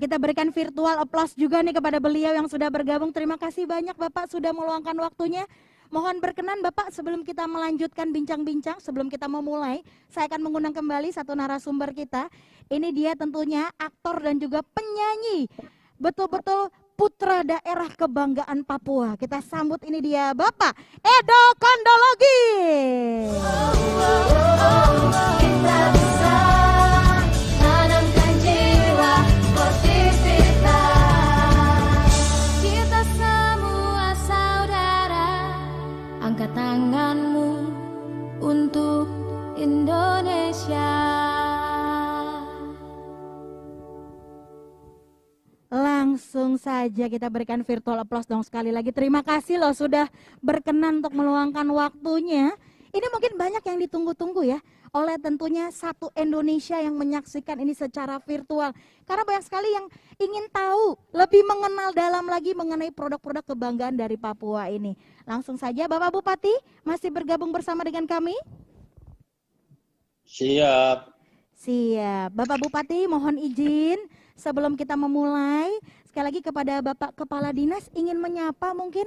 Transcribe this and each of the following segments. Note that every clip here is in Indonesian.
kita berikan virtual applause juga nih kepada beliau yang sudah bergabung. Terima kasih banyak Bapak sudah meluangkan waktunya. Mohon berkenan Bapak sebelum kita melanjutkan bincang-bincang, sebelum kita memulai, saya akan mengundang kembali satu narasumber kita. Ini dia tentunya aktor dan juga penyanyi. Betul-betul putra daerah kebanggaan Papua. Kita sambut ini dia Bapak Edo Kondologi. Kita bisa tanamkan jiwa sportivitas. Kita semua saudara. Angkat tanganmu untuk Indonesia. Langsung saja kita berikan virtual applause dong sekali lagi. Terima kasih loh sudah berkenan untuk meluangkan waktunya. Ini mungkin banyak yang ditunggu-tunggu ya oleh tentunya satu Indonesia yang menyaksikan ini secara virtual. Karena banyak sekali yang ingin tahu, lebih mengenal dalam lagi mengenai produk-produk kebanggaan dari Papua ini. Langsung saja Bapak Bupati masih bergabung bersama dengan kami? Siap. Siap. Bapak Bupati mohon izin sebelum kita memulai, sekali lagi kepada Bapak Kepala Dinas ingin menyapa mungkin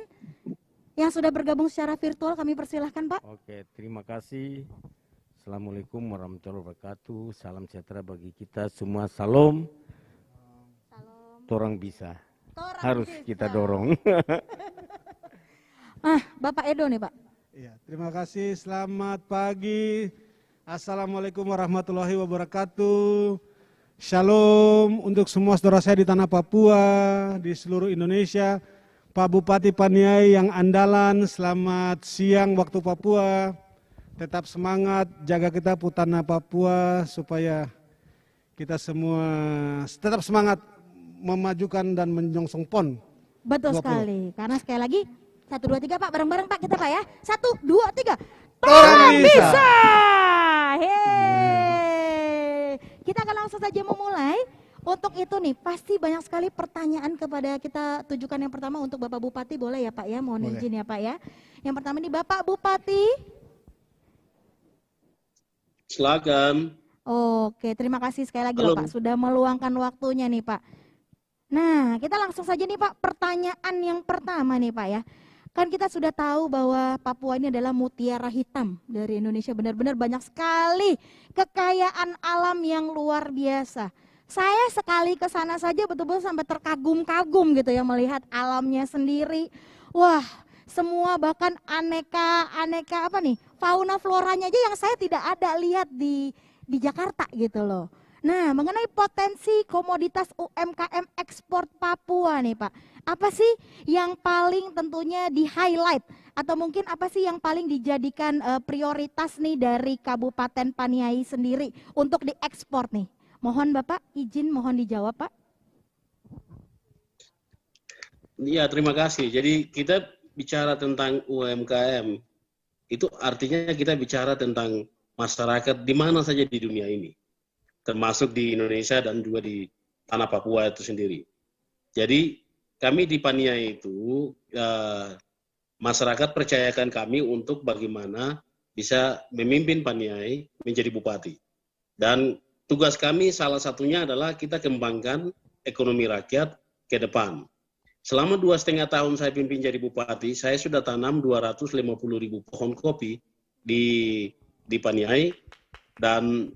yang sudah bergabung secara virtual, kami persilahkan Pak. Oke, terima kasih. Assalamualaikum warahmatullahi wabarakatuh. Salam sejahtera bagi kita semua. Salam. Torang bisa. Harus kita dorong. Bapak Edo nih Pak. Ya, terima kasih. Selamat pagi. Assalamualaikum warahmatullahi wabarakatuh. Shalom untuk semua saudara saya di tanah Papua, di seluruh Indonesia. Pak Bupati Paniai yang andalan, selamat siang waktu Papua. Tetap semangat, jaga kita tanah Papua supaya kita semua tetap semangat memajukan dan menyongsong PON. Betul 20. sekali, karena sekali lagi 1, 2, 3 Pak, bareng-bareng Pak kita Pak ya. 1, 2, 3. Torang bisa. Heee. Kita akan langsung saja memulai. Untuk itu nih, pasti banyak sekali pertanyaan kepada kita tujukan. Yang pertama untuk Bapak Bupati, boleh ya Pak ya, mohon izin ya Pak ya. Yang pertama nih Bapak Bupati. Silakan. Oke, terima kasih sekali lagi loh Pak, sudah meluangkan waktunya nih Pak. Nah, kita langsung saja nih Pak, pertanyaan yang pertama nih Pak ya. Kan kita sudah tahu bahwa Papua ini adalah mutiara hitam dari Indonesia, benar-benar banyak sekali kekayaan alam yang luar biasa. Saya sekali ke sana saja betul-betul sampai terkagum-kagum gitu ya melihat alamnya sendiri. Wah, semua bahkan aneka apa nih, fauna floranya aja yang saya tidak ada lihat di Jakarta gitu loh. Nah, mengenai potensi komoditas UMKM ekspor Papua nih Pak, apa sih yang paling tentunya di highlight atau mungkin apa sih yang paling dijadikan prioritas nih dari Kabupaten Paniai sendiri untuk diekspor nih? Mohon Bapak izin mohon dijawab Pak. Iya, terima kasih. Jadi kita bicara tentang UMKM, itu artinya kita bicara tentang masyarakat di mana saja di dunia ini, termasuk di Indonesia dan juga di tanah Papua itu sendiri. Jadi kami di Paniai itu, masyarakat percayakan kami untuk bagaimana bisa memimpin Paniai menjadi bupati. Dan tugas kami salah satunya adalah kita kembangkan ekonomi rakyat ke depan. Selama 2,5 tahun saya pimpin jadi bupati, saya sudah tanam 250.000 pohon kopi di Paniai, dan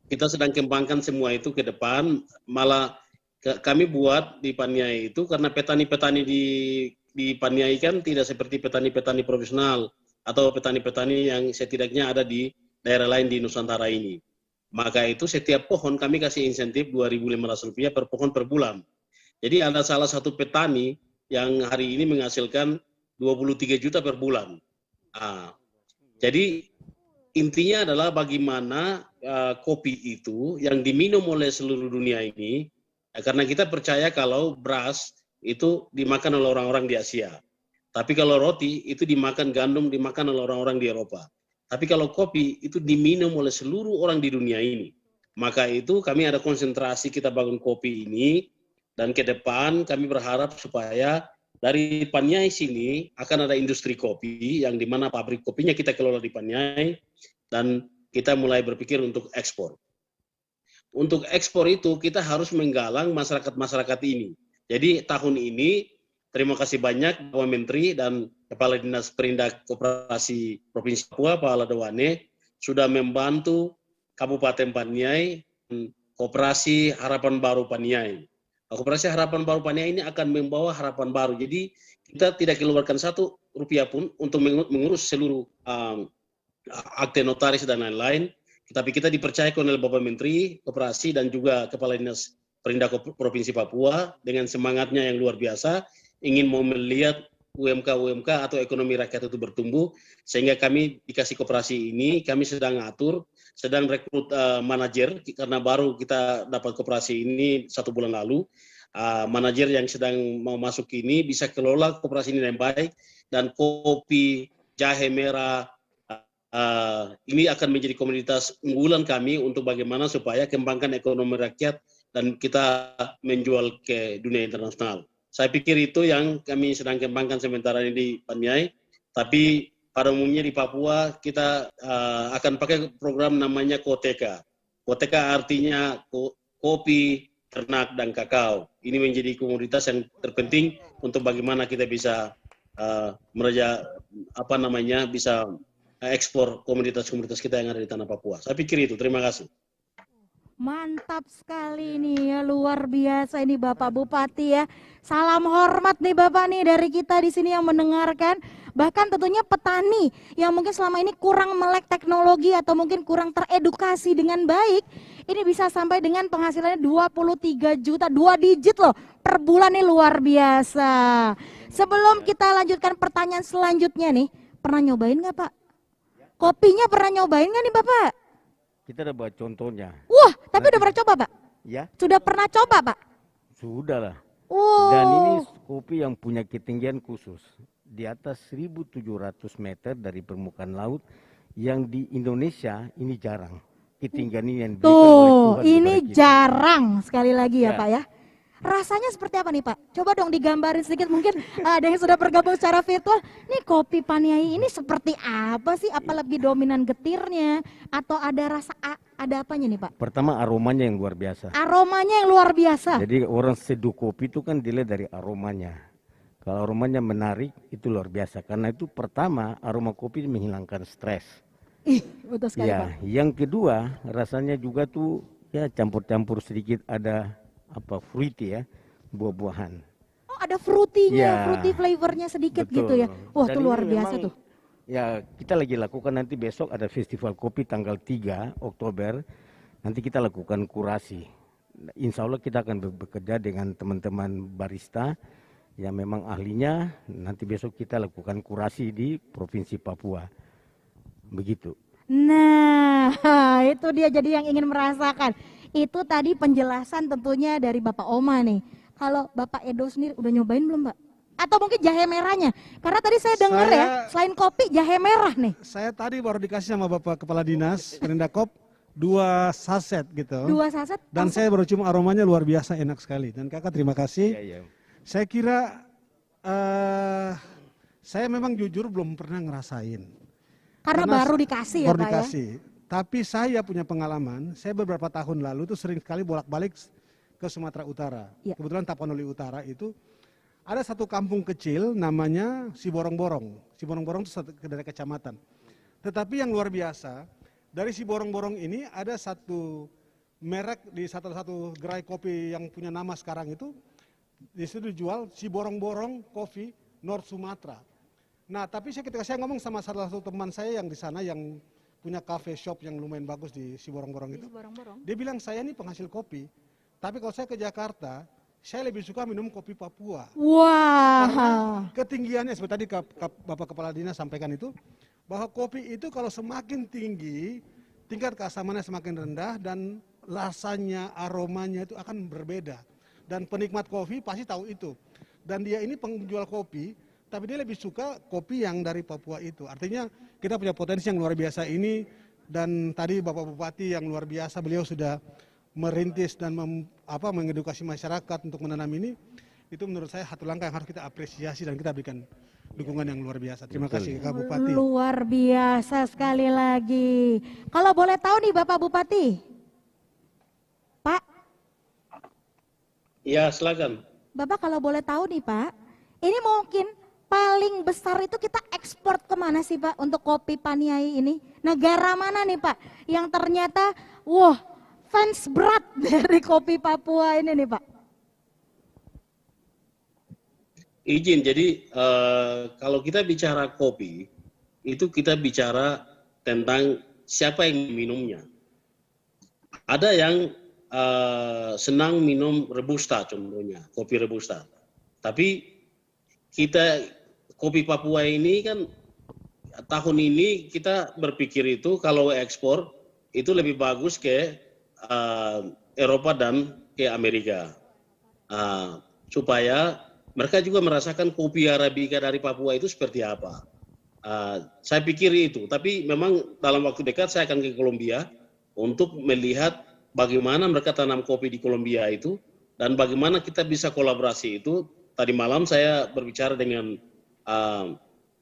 kita sedang kembangkan semua itu ke depan. Malah kami buat di Paniai itu karena petani-petani di Paniai kan tidak seperti petani-petani profesional atau petani-petani yang setidaknya ada di daerah lain di Nusantara ini. Maka itu setiap pohon kami kasih insentif Rp2.500 per pohon per bulan. Jadi ada salah satu petani yang hari ini menghasilkan 23 juta per bulan. Jadi intinya adalah bagaimana kopi itu yang diminum oleh seluruh dunia ini, karena kita percaya kalau beras itu dimakan oleh orang-orang di Asia. Tapi kalau roti itu dimakan gandum, dimakan oleh orang-orang di Eropa. Tapi kalau kopi itu diminum oleh seluruh orang di dunia ini. Maka itu kami ada konsentrasi kita bangun kopi ini, dan ke depan kami berharap supaya dari Paniai sini akan ada industri kopi yang dimana pabrik kopinya kita kelola di Paniai, dan kita mulai berpikir untuk ekspor. untuk ekspor itu kita harus menggalang masyarakat-masyarakat ini. Jadi tahun ini terima kasih banyak Bapak Menteri dan Kepala Dinas Perindak Koperasi Provinsi Papua, Pak Ladawane, sudah membantu Kabupaten Paniai Koperasi Harapan Baru Paniai. Koperasi Harapan Baru Paniai ini akan membawa harapan baru. Jadi kita tidak keluarkan Rp1 pun untuk mengurus seluruh akte notaris dan lain-lain. Tapi kita dipercayakan oleh Bapak Menteri Koperasi dan juga Kepala Dinas Perindak Provinsi Papua dengan semangatnya yang luar biasa, ingin mau melihat UMK atau ekonomi rakyat itu bertumbuh, sehingga kami dikasih koperasi ini, kami sedang atur, sedang rekrut manajer, karena baru kita dapat koperasi ini 1 bulan lalu. Manajer yang sedang mau masuk ini bisa kelola koperasi ini dengan baik, dan kopi, jahe merah, ini akan menjadi komoditas unggulan kami untuk bagaimana supaya kembangkan ekonomi rakyat dan kita menjual ke dunia internasional. Saya pikir itu yang kami sedang kembangkan sementara ini di Paniai. Tapi pada umumnya di Papua kita akan pakai program namanya KOTEKA. KOTEKA artinya kopi, ternak, dan kakao. Ini menjadi komoditas yang terpenting untuk bagaimana kita bisa bisa ekspor komoditas-komoditas kita yang ada di tanah Papua. Saya pikir itu. Terima kasih. Mantap sekali nih ya, luar biasa ini Bapak Bupati ya. Salam hormat nih Bapak nih dari kita di sini yang mendengarkan. Bahkan tentunya petani yang mungkin selama ini kurang melek teknologi atau mungkin kurang teredukasi dengan baik, ini bisa sampai dengan penghasilannya 23 juta, 2 digit loh per bulan, nih luar biasa. Sebelum kita lanjutkan pertanyaan selanjutnya nih, pernah nyobain nggak Pak? Kopinya pernah nyobain nggak nih Bapak? Kita udah buat contohnya. Wah, tapi udah pernah coba Pak? Ya. Sudah pernah coba Pak? Sudah lah. Oh. Dan ini kopi yang punya ketinggian khusus di atas 1.700 meter dari permukaan laut, yang di Indonesia ini jarang. Ketinggian ini yang diberikan oleh Tuh, Tuhan ini kepada kita. jarang sekali lagi ya Ya. Pak ya. Rasanya seperti apa nih Pak? Coba dong digambarin sedikit, mungkin ada yang sudah bergabung secara virtual. Nih kopi Paniai ini seperti apa sih? Apa lebih dominan getirnya? Atau ada rasa, ada apanya nih Pak? Pertama, aromanya yang luar biasa. Aromanya yang luar biasa. Jadi orang seduh kopi itu kan dilihat dari aromanya. Kalau aromanya menarik, itu luar biasa. Karena itu pertama, aroma kopi menghilangkan stres. Ih, betul sekali Pak. Ya, yang kedua, rasanya juga tuh ya campur-campur sedikit ada fruity ya, buah-buahan. Oh, ada fruity-nya, Ya, fruity flavornya sedikit betul. gitu ya. Wah, Dan itu luar ini biasa memang, tuh. Ya, kita lagi lakukan nanti besok ada festival kopi tanggal 3 Oktober. Nanti kita lakukan kurasi. Insya Allah kita akan bekerja dengan teman-teman barista yang memang ahlinya. Nanti besok kita lakukan kurasi di Provinsi Papua. Begitu. Nah, itu dia jadi yang ingin merasakan. Itu tadi penjelasan tentunya dari Bapak Oma nih. Kalau Bapak Edo sendiri udah nyobain belum Pak? Atau mungkin jahe merahnya? Karena tadi saya dengar ya, selain kopi jahe merah nih. Saya tadi baru dikasih sama Bapak Kepala Dinas Perindakop 2 saset gitu. 2 saset. Dan saya baru cium aromanya luar biasa enak sekali. Dan kakak terima kasih. Ya, ya. Saya kira saya memang jujur belum pernah ngerasain. Karena baru dikasih ya baru Pak ya. dikasih. Tapi saya punya pengalaman, saya beberapa tahun lalu tuh sering sekali bolak-balik ke Sumatera Utara. Ya. Kebetulan Tapanuli Utara itu ada satu kampung kecil namanya Siborong-Borong. Siborong-Borong itu dari kecamatan. Tetapi yang luar biasa, dari Siborong-Borong ini ada satu merek di satu gerai kopi yang punya nama sekarang itu, di situ dijual Siborong-Borong Coffee North Sumatera. Nah, tapi ketika saya ngomong sama salah satu teman saya yang di sana yang punya cafe shop yang lumayan bagus di Siborong-Borong itu, dia bilang saya ini penghasil kopi, tapi kalau saya ke Jakarta, saya lebih suka minum kopi Papua. Wah. Karena ketinggiannya seperti tadi Bapak Kepala Dinas sampaikan itu, bahwa kopi itu kalau semakin tinggi, tingkat keasamannya semakin rendah dan rasanya, aromanya itu akan berbeda. Dan penikmat kopi pasti tahu itu. Dan dia ini penjual kopi, tapi dia lebih suka kopi yang dari Papua itu. Artinya kita punya potensi yang luar biasa ini, dan tadi Bapak Bupati yang luar biasa, beliau sudah merintis dan mengedukasi masyarakat untuk menanam ini. Itu menurut saya satu langkah yang harus kita apresiasi dan kita berikan dukungan yang luar biasa. Terima kasih Kak Bupati. Luar biasa sekali lagi. Kalau boleh tahu nih Bapak Bupati, Ya, silakan. Bapak kalau boleh tahu nih Pak, ini mungkin paling besar itu kita ekspor kemana sih Pak untuk kopi Paniai ini? Negara mana nih Pak yang ternyata, wah, fans berat dari kopi Papua ini nih Pak? Izin, jadi kalau kita bicara kopi, itu kita bicara tentang siapa yang minumnya. Ada yang senang minum Robusta contohnya, kopi Robusta. Tapi kita kopi Papua ini kan tahun ini kita berpikir itu kalau ekspor itu lebih bagus ke Eropa dan ke Amerika. Supaya mereka juga merasakan kopi Arabica dari Papua itu seperti apa. Saya pikir itu, tapi memang dalam waktu dekat saya akan ke Kolombia untuk melihat bagaimana mereka tanam kopi di Kolombia itu dan bagaimana kita bisa kolaborasi itu. Tadi malam saya berbicara dengan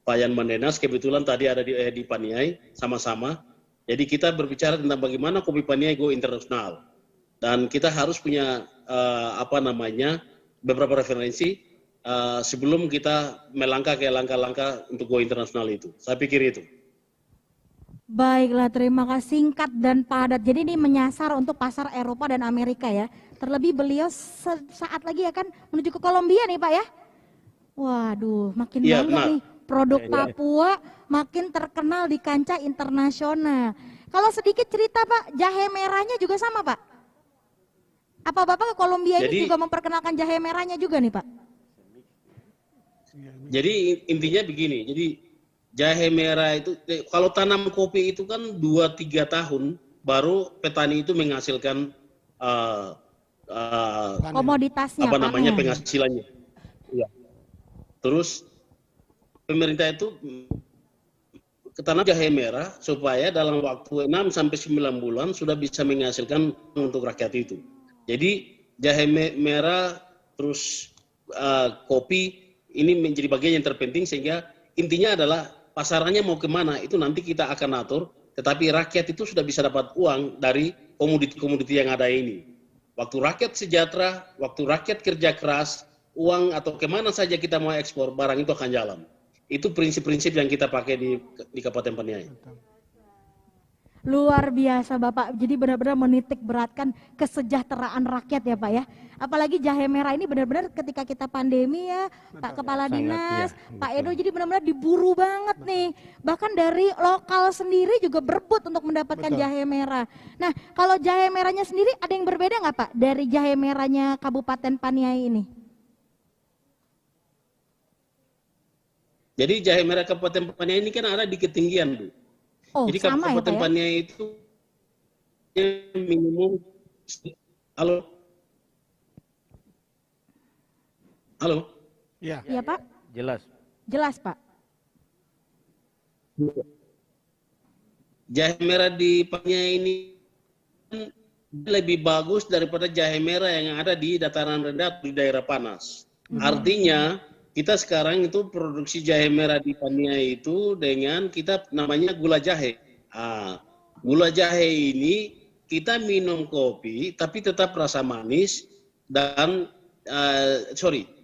Pak Yan Mandenas, kebetulan tadi ada di Paniai sama-sama. Jadi kita berbicara tentang bagaimana kopi Paniai go internasional dan kita harus punya beberapa referensi sebelum kita melangkah ke langkah-langkah untuk go internasional itu. Saya pikir itu. Baiklah, terima kasih, singkat dan padat. Jadi ini menyasar untuk pasar Eropa dan Amerika ya. Terlebih beliau saat lagi akan menuju ke Kolombia nih Pak ya. Waduh, makin Ya, bangga benar. nih. Produk Papua makin terkenal di kancah internasional. Kalau sedikit cerita Pak, jahe merahnya juga sama Pak? Apa Bapak ke Kolombia ini Jadi- juga memperkenalkan jahe merahnya juga nih Pak? Jadi intinya begini, jadi jahe merah itu kalau tanam kopi itu kan 2-3 tahun baru petani itu menghasilkan Komoditasnya, panen. penghasilannya. Ya. Terus pemerintah itu tanam jahe merah supaya dalam waktu 6-9 bulan sudah bisa menghasilkan untuk rakyat itu. Jadi jahe merah terus kopi ini menjadi bagian yang terpenting sehingga intinya adalah pasarannya mau kemana itu nanti kita akan atur, tetapi rakyat itu sudah bisa dapat uang dari komoditi-komoditi yang ada ini. Waktu rakyat sejahtera, waktu rakyat kerja keras, uang atau kemana saja kita mau ekspor, barang itu akan jalan. Itu prinsip-prinsip yang kita pakai di Kabupaten Paniai. Luar biasa Bapak, jadi benar-benar menitik beratkan kesejahteraan rakyat ya Pak ya. Apalagi jahe merah ini benar-benar ketika kita pandemi ya Pak Kepala Sangat, Dinas, ya, Pak betul. Edo, jadi benar-benar diburu banget nih. Bahkan dari lokal sendiri juga berebut untuk mendapatkan Betul. jahe merah. Nah kalau jahe merahnya sendiri ada yang berbeda nggak Pak dari jahe merahnya Kabupaten Paniai ini? Jadi jahe merah Kabupaten Paniai ini kan ada di ketinggian, Bu. Oh Jadi sama ya Pak Kabupaten ya? Paniai itu minimum. Halo. Halo. Ya. Iya Pak, Jelas. jelas Pak. Jahe merah di Paniai ini lebih bagus daripada jahe merah yang ada di dataran rendah di daerah panas. Artinya kita sekarang itu produksi jahe merah di Paniai itu dengan kita namanya gula jahe. Gula jahe ini kita minum kopi tapi tetap rasa manis dan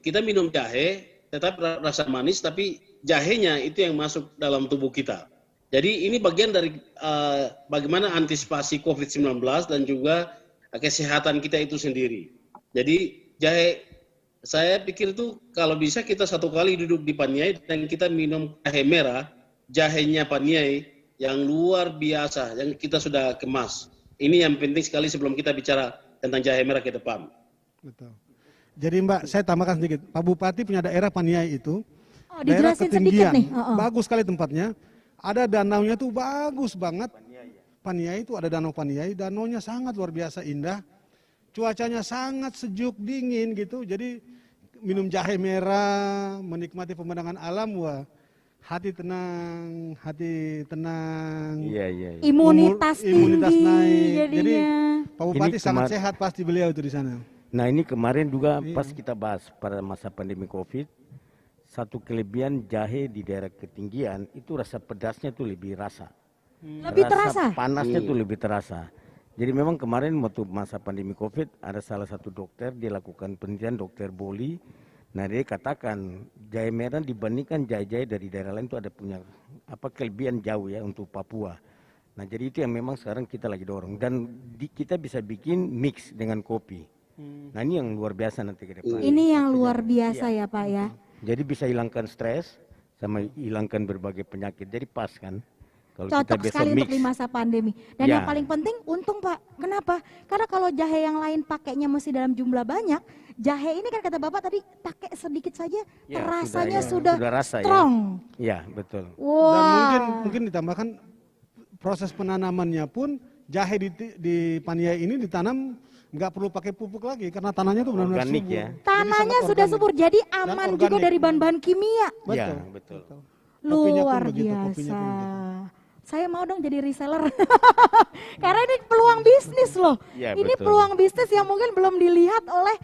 kita minum jahe tetap rasa manis tapi jahenya itu yang masuk dalam tubuh kita. Jadi ini bagian dari bagaimana antisipasi COVID-19 dan juga kesehatan kita itu sendiri. Jadi jahe, saya pikir itu kalau bisa kita satu kali duduk di Paniai dan kita minum jahe merah, jahenya Paniai yang luar biasa, yang kita sudah kemas. Ini yang penting sekali sebelum kita bicara tentang jahe merah ke depan. Betul. Jadi Mbak, saya tambahkan sedikit. Pak Bupati punya daerah Paniai itu, Oh daerah dijelasin sedikit nih. Oh. bagus sekali tempatnya. Ada danaunya tuh bagus banget. Paniai itu ada danau Paniai, danaunya sangat luar biasa indah. Cuacanya sangat sejuk, dingin gitu. Jadi minum jahe merah, menikmati pemandangan alam, wah hati tenang, Iya, iya. Iya. Imunitas imunitas tinggi naik. Jadi jadinya. Pak Bupati Ini sangat sehat pasti beliau itu di sana. Nah ini kemarin juga Iya. pas kita bahas pada masa pandemi COVID, satu kelebihan jahe di daerah ketinggian itu rasa pedasnya tuh lebih rasa. Lebih terasa? Panasnya tuh lebih terasa. Jadi memang kemarin waktu masa pandemi COVID ada salah satu dokter, dia lakukan penelitian, Dokter Boli. Nah dia katakan jahe merah dibandingkan jahe-jahe dari daerah lain itu ada punya kelebihan jauh ya untuk Papua. Nah jadi itu yang memang sekarang kita lagi dorong dan kita bisa bikin mix dengan kopi. Nah ini yang luar biasa nanti ke depan. Ini yang luar biasa ya Pak ya. Jadi bisa hilangkan stres sama hilangkan berbagai penyakit. Jadi pas kan. Kalau Cocok kita sekali mix. untuk di masa pandemi. Dan Ya. yang paling penting untung Pak. Kenapa? Karena kalau jahe yang lain pakainya mesti dalam jumlah banyak, jahe ini kan kata Bapak tadi pakai sedikit saja Ya, rasanya sudah sudah rasa strong. Ya betul. Wah. Dan mungkin ditambahkan proses penanamannya pun jahe di Paniai ini ditanam nggak perlu pakai pupuk lagi karena tanahnya tuh benar-benar Organik subur. ya. Jadi Tanahnya sangat sudah organik. subur, jadi Dan aman juga organik. dari bahan-bahan kimia. Ya Betul. betul. Kopinya pun Luar begitu, kopinya biasa. pun begitu. Saya mau dong jadi reseller. Karena ini peluang bisnis loh. Ya, Ini betul. peluang bisnis yang mungkin belum dilihat oleh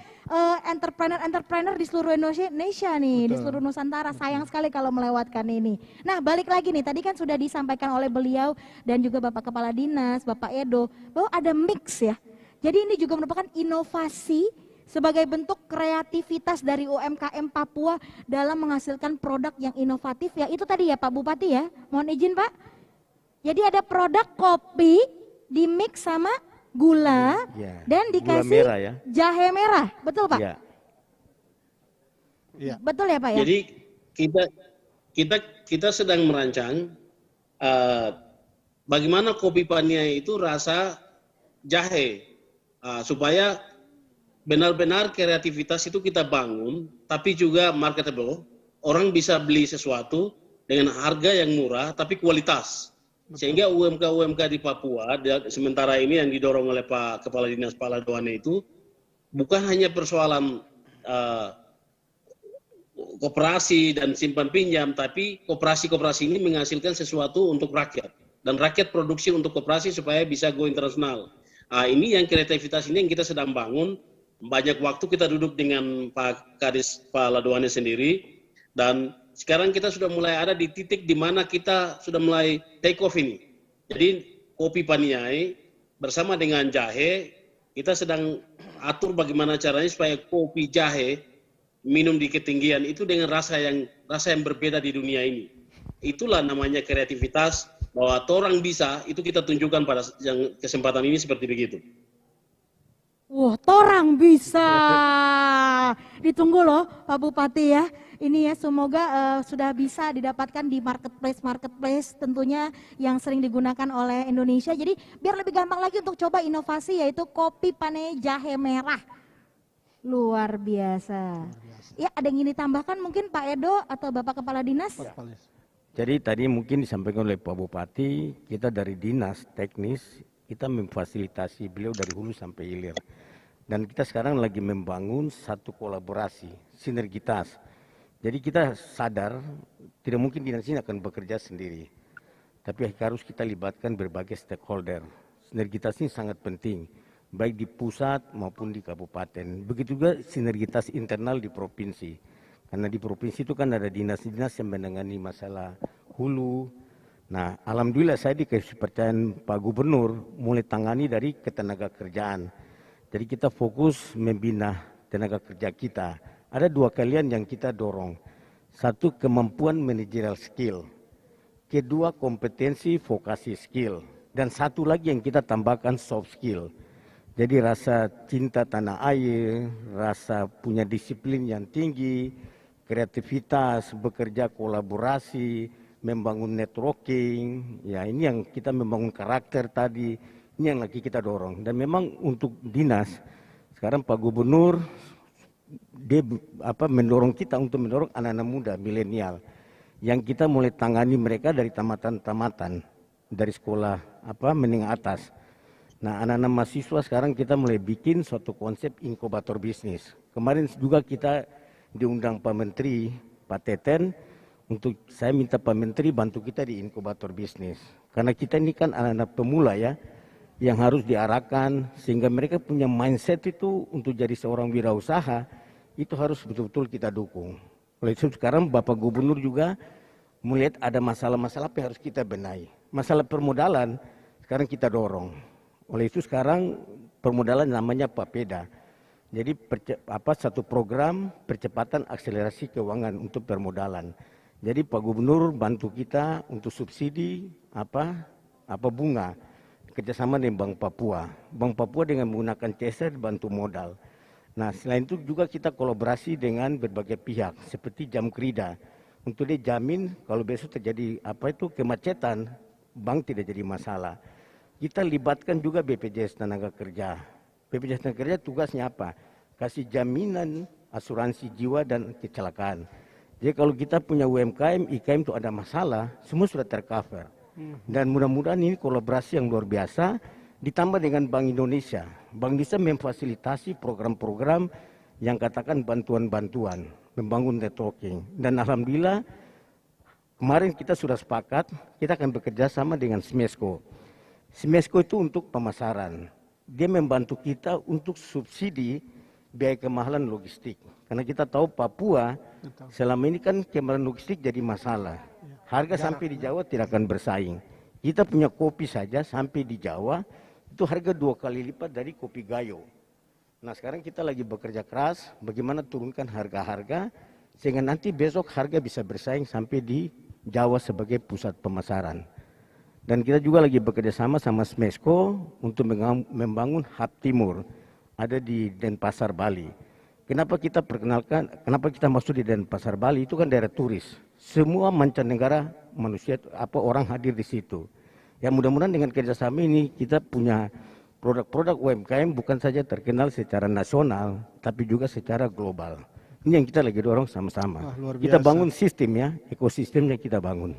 entrepreneur-entrepreneur di seluruh Indonesia nih, di seluruh Nusantara. Sayang sekali kalau melewatkan ini. Nah, balik lagi nih, tadi kan sudah disampaikan oleh beliau dan juga Bapak Kepala Dinas, Bapak Edo, bahwa ada mix ya. Jadi ini juga merupakan inovasi sebagai bentuk kreativitas dari UMKM Papua dalam menghasilkan produk yang inovatif ya. Itu tadi ya Pak Bupati ya. Mohon izin Pak. Jadi ada produk kopi di mix sama gula Ya, dan gula dikasih merah ya. jahe merah. Betul Pak? Ya. Iya. Betul ya Pak ya? Jadi kita sedang merancang bagaimana kopi Paniai itu rasa jahe supaya benar-benar kreativitas itu kita bangun, tapi juga marketable. Orang bisa beli sesuatu dengan harga yang murah tapi kualitas. Sehingga UMK-UMK di Papua sementara ini yang didorong oleh Pak Kepala Dinas Paladuane itu bukan hanya persoalan koperasi dan simpan pinjam, tapi koperasi-koperasi ini menghasilkan sesuatu untuk rakyat dan rakyat produksi untuk koperasi supaya bisa go internasional. Ini yang kreativitas ini yang kita sedang bangun. Banyak waktu kita duduk dengan Pak Kadis Paladuane sendiri dan sekarang kita sudah mulai ada di titik di mana kita sudah mulai take off ini. Jadi kopi Paniai bersama dengan jahe kita sedang atur bagaimana caranya supaya kopi jahe minum di ketinggian itu dengan rasa yang berbeda di dunia ini. Itulah namanya kreativitas bahwa orang bisa itu kita tunjukkan pada yang kesempatan ini seperti begitu. Wah, torang bisa. Ditunggu loh Pak Bupati ya. Ini ya semoga sudah bisa didapatkan di marketplace tentunya yang sering digunakan oleh Indonesia. Jadi biar lebih gampang lagi untuk coba inovasi yaitu kopi Paniai jahe merah. Luar biasa. Ya ada yang ingin ditambahkan mungkin Pak Edo atau Bapak Kepala Dinas? Jadi tadi mungkin disampaikan oleh Pak Bupati, kita dari dinas teknis, kita memfasilitasi beliau dari hulu sampai hilir. Dan kita sekarang lagi membangun satu kolaborasi, sinergitas. Jadi kita sadar tidak mungkin dinas ini akan bekerja sendiri. Tapi harus kita libatkan berbagai stakeholder. Sinergitas ini sangat penting, baik di pusat maupun di kabupaten. Begitu juga sinergitas internal di provinsi. Karena di provinsi itu kan ada dinas-dinas yang menangani masalah hulu. Nah, alhamdulillah saya dikasih kepercayaan Pak Gubernur mulai tangani dari ketenaga kerjaan. Jadi kita fokus membina tenaga kerja kita. Ada dua kalian yang kita dorong. Satu, kemampuan managerial skill. Kedua, kompetensi vokasi skill. Dan satu lagi yang kita tambahkan soft skill. Jadi rasa cinta tanah air, rasa punya disiplin yang tinggi, kreativitas, bekerja kolaborasi, membangun networking. Ya, ini yang kita membangun karakter tadi. Ini yang lagi kita dorong. Dan memang untuk dinas, sekarang Pak Gubernur dia mendorong kita untuk mendorong anak-anak muda milenial yang kita mulai tangani mereka dari tamatan-tamatan dari sekolah menengah atas. Nah, anak-anak mahasiswa sekarang kita mulai bikin suatu konsep inkubator bisnis. Kemarin juga kita diundang Pak Menteri, Pak Teten, untuk saya minta Pak Menteri bantu kita di inkubator bisnis. Karena kita ini kan anak-anak pemula ya, yang harus diarahkan sehingga mereka punya mindset itu untuk jadi seorang wirausaha. Itu harus betul-betul kita dukung. Oleh itu sekarang Bapak Gubernur juga melihat ada masalah-masalah apa yang harus kita benahi. Masalah permodalan sekarang kita dorong. Oleh itu sekarang permodalan namanya Papeda. Jadi satu program percepatan akselerasi keuangan untuk permodalan. Jadi Pak Gubernur bantu kita untuk subsidi bunga kerjasama dengan Bank Papua. Bank Papua dengan menggunakan CSR bantu modal. Nah selain itu juga kita kolaborasi dengan berbagai pihak seperti Jamkrida untuk dia jamin kalau besok terjadi kemacetan, bank tidak jadi masalah. Kita libatkan juga BPJS Tenaga Kerja. BPJS Tenaga Kerja tugasnya apa? Kasih jaminan asuransi jiwa dan kecelakaan. Jadi kalau kita punya UMKM, IKM itu ada masalah, semua sudah tercover. Dan mudah-mudahan ini kolaborasi yang luar biasa, ditambah dengan Bank Indonesia. Bank Indonesia memfasilitasi program-program yang katakan bantuan-bantuan, membangun networking. Dan alhamdulillah kemarin kita sudah sepakat, kita akan bekerja sama dengan Smesco. Smesco itu untuk pemasaran. Dia membantu kita untuk subsidi biaya kemahalan logistik. Karena kita tahu Papua selama ini kan kemahalan logistik jadi masalah. Harga sampai di Jawa tidak akan bersaing. Kita punya kopi saja sampai di Jawa itu harga 2 kali lipat dari kopi Gayo. Nah sekarang kita lagi bekerja keras bagaimana turunkan harga-harga sehingga nanti besok harga bisa bersaing sampai di Jawa sebagai pusat pemasaran. Dan kita juga lagi bekerja sama Smesco untuk membangun hub timur ada di Denpasar, Bali. Kenapa kita masuk di Denpasar, Bali? Itu kan daerah turis. Semua mancanegara manusia orang hadir di situ. Ya mudah-mudahan dengan kerjasama ini kita punya produk-produk UMKM bukan saja terkenal secara nasional, tapi juga secara global. Ini yang kita lagi dorong sama-sama. Kita bangun sistem ya, ekosistemnya kita bangun.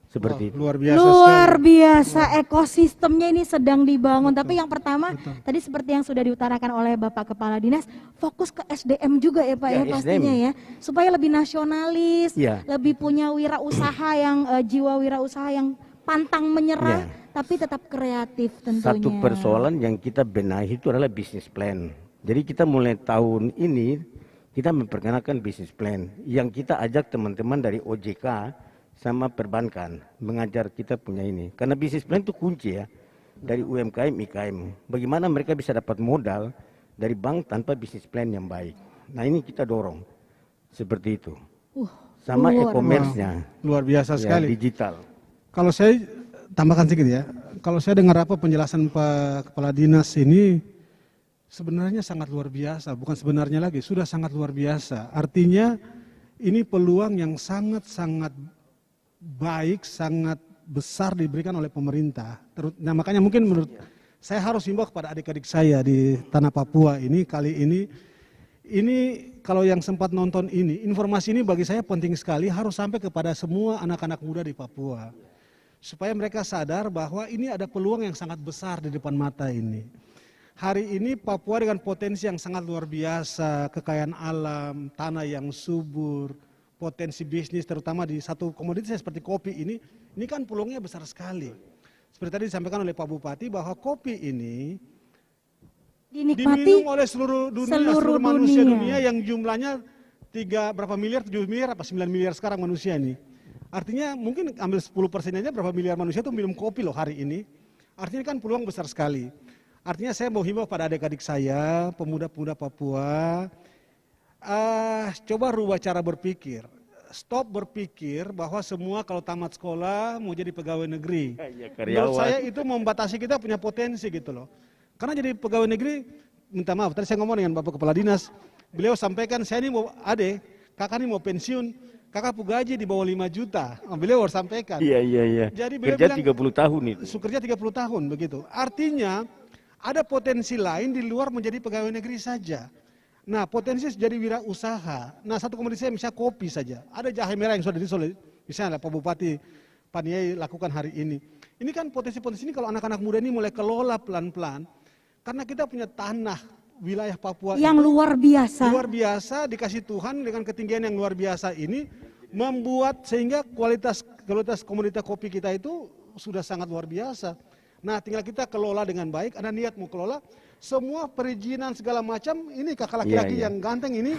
Seperti itu. Luar biasa ekosistemnya ini sedang dibangun. Tapi yang pertama tadi seperti yang sudah diutarakan oleh Bapak Kepala Dinas, fokus ke SDM juga ya Pak ya pastinya ya, supaya lebih nasionalis, lebih punya wirausaha yang jiwa wirausaha yang pantang menyerah, tapi tetap kreatif tentunya. Satu persoalan yang kita benahi itu adalah bisnis plan. Jadi kita mulai tahun ini kita memperkenalkan bisnis plan yang kita ajak teman-teman dari OJK sama perbankan mengajar kita punya ini. Karena bisnis plan itu kunci ya dari UMKM, IKM. Bagaimana mereka bisa dapat modal dari bank tanpa bisnis plan yang baik. Nah ini kita dorong seperti itu. Sama e-commerce-nya. Luar biasa sekali. Digital. Kalau saya tambahkan sedikit ya. Kalau saya dengar penjelasan Pak Kepala Dinas ini sebenarnya sangat luar biasa. Bukan sebenarnya lagi, sudah sangat luar biasa. Artinya ini peluang yang sangat-sangat baik, sangat besar diberikan oleh pemerintah. Nah makanya mungkin menurut saya harus himbau kepada adik-adik saya di tanah Papua ini kali ini kalau yang sempat nonton ini, informasi ini bagi saya penting sekali, harus sampai kepada semua anak-anak muda di Papua. Supaya mereka sadar bahwa ini ada peluang yang sangat besar di depan mata ini. Hari ini Papua dengan potensi yang sangat luar biasa, kekayaan alam, tanah yang subur, potensi bisnis terutama di satu komoditas seperti kopi ini kan peluangnya besar sekali. Seperti tadi disampaikan oleh Pak Bupati bahwa kopi ini diminum oleh seluruh manusia dunia yang jumlahnya 7 miliar apa 9 miliar sekarang manusia ini. Artinya mungkin ambil 10% aja berapa miliar manusia itu minum kopi loh hari ini. Artinya kan peluang besar sekali. Artinya saya mau himbau pada adik-adik saya, pemuda-pemuda Papua, coba rubah cara berpikir. Stop berpikir bahwa semua kalau tamat sekolah mau jadi pegawai negeri. Menurut saya itu membatasi kita punya potensi gitu loh. Karena jadi pegawai negeri, minta maaf, tadi saya ngomong dengan Bapak Kepala Dinas, beliau sampaikan saya ini mau kakak ini mau pensiun, kakak gaji di bawah 5 juta. Beliau harus sampaikan. Iya. Jadi beliau kerja bilang, 30 tahun itu. Kerja 30 tahun begitu. Artinya ada potensi lain di luar menjadi pegawai negeri saja. Nah potensi jadi wirausaha. Nah satu komoditas misalnya kopi saja. Ada jahe merah yang sudah disusul, misalnya Pak Bupati Paniai lakukan hari ini. Ini kan potensi-potensi ini kalau anak-anak muda ini mulai kelola pelan-pelan. Karena kita punya tanah wilayah Papua yang luar biasa. Luar biasa dikasih Tuhan dengan ketinggian yang luar biasa ini. Membuat sehingga kualitas komoditas kopi kita itu sudah sangat luar biasa. Nah tinggal kita kelola dengan baik, ada niat mau kelola. Semua perizinan segala macam, ini kakak laki-laki yang ganteng ini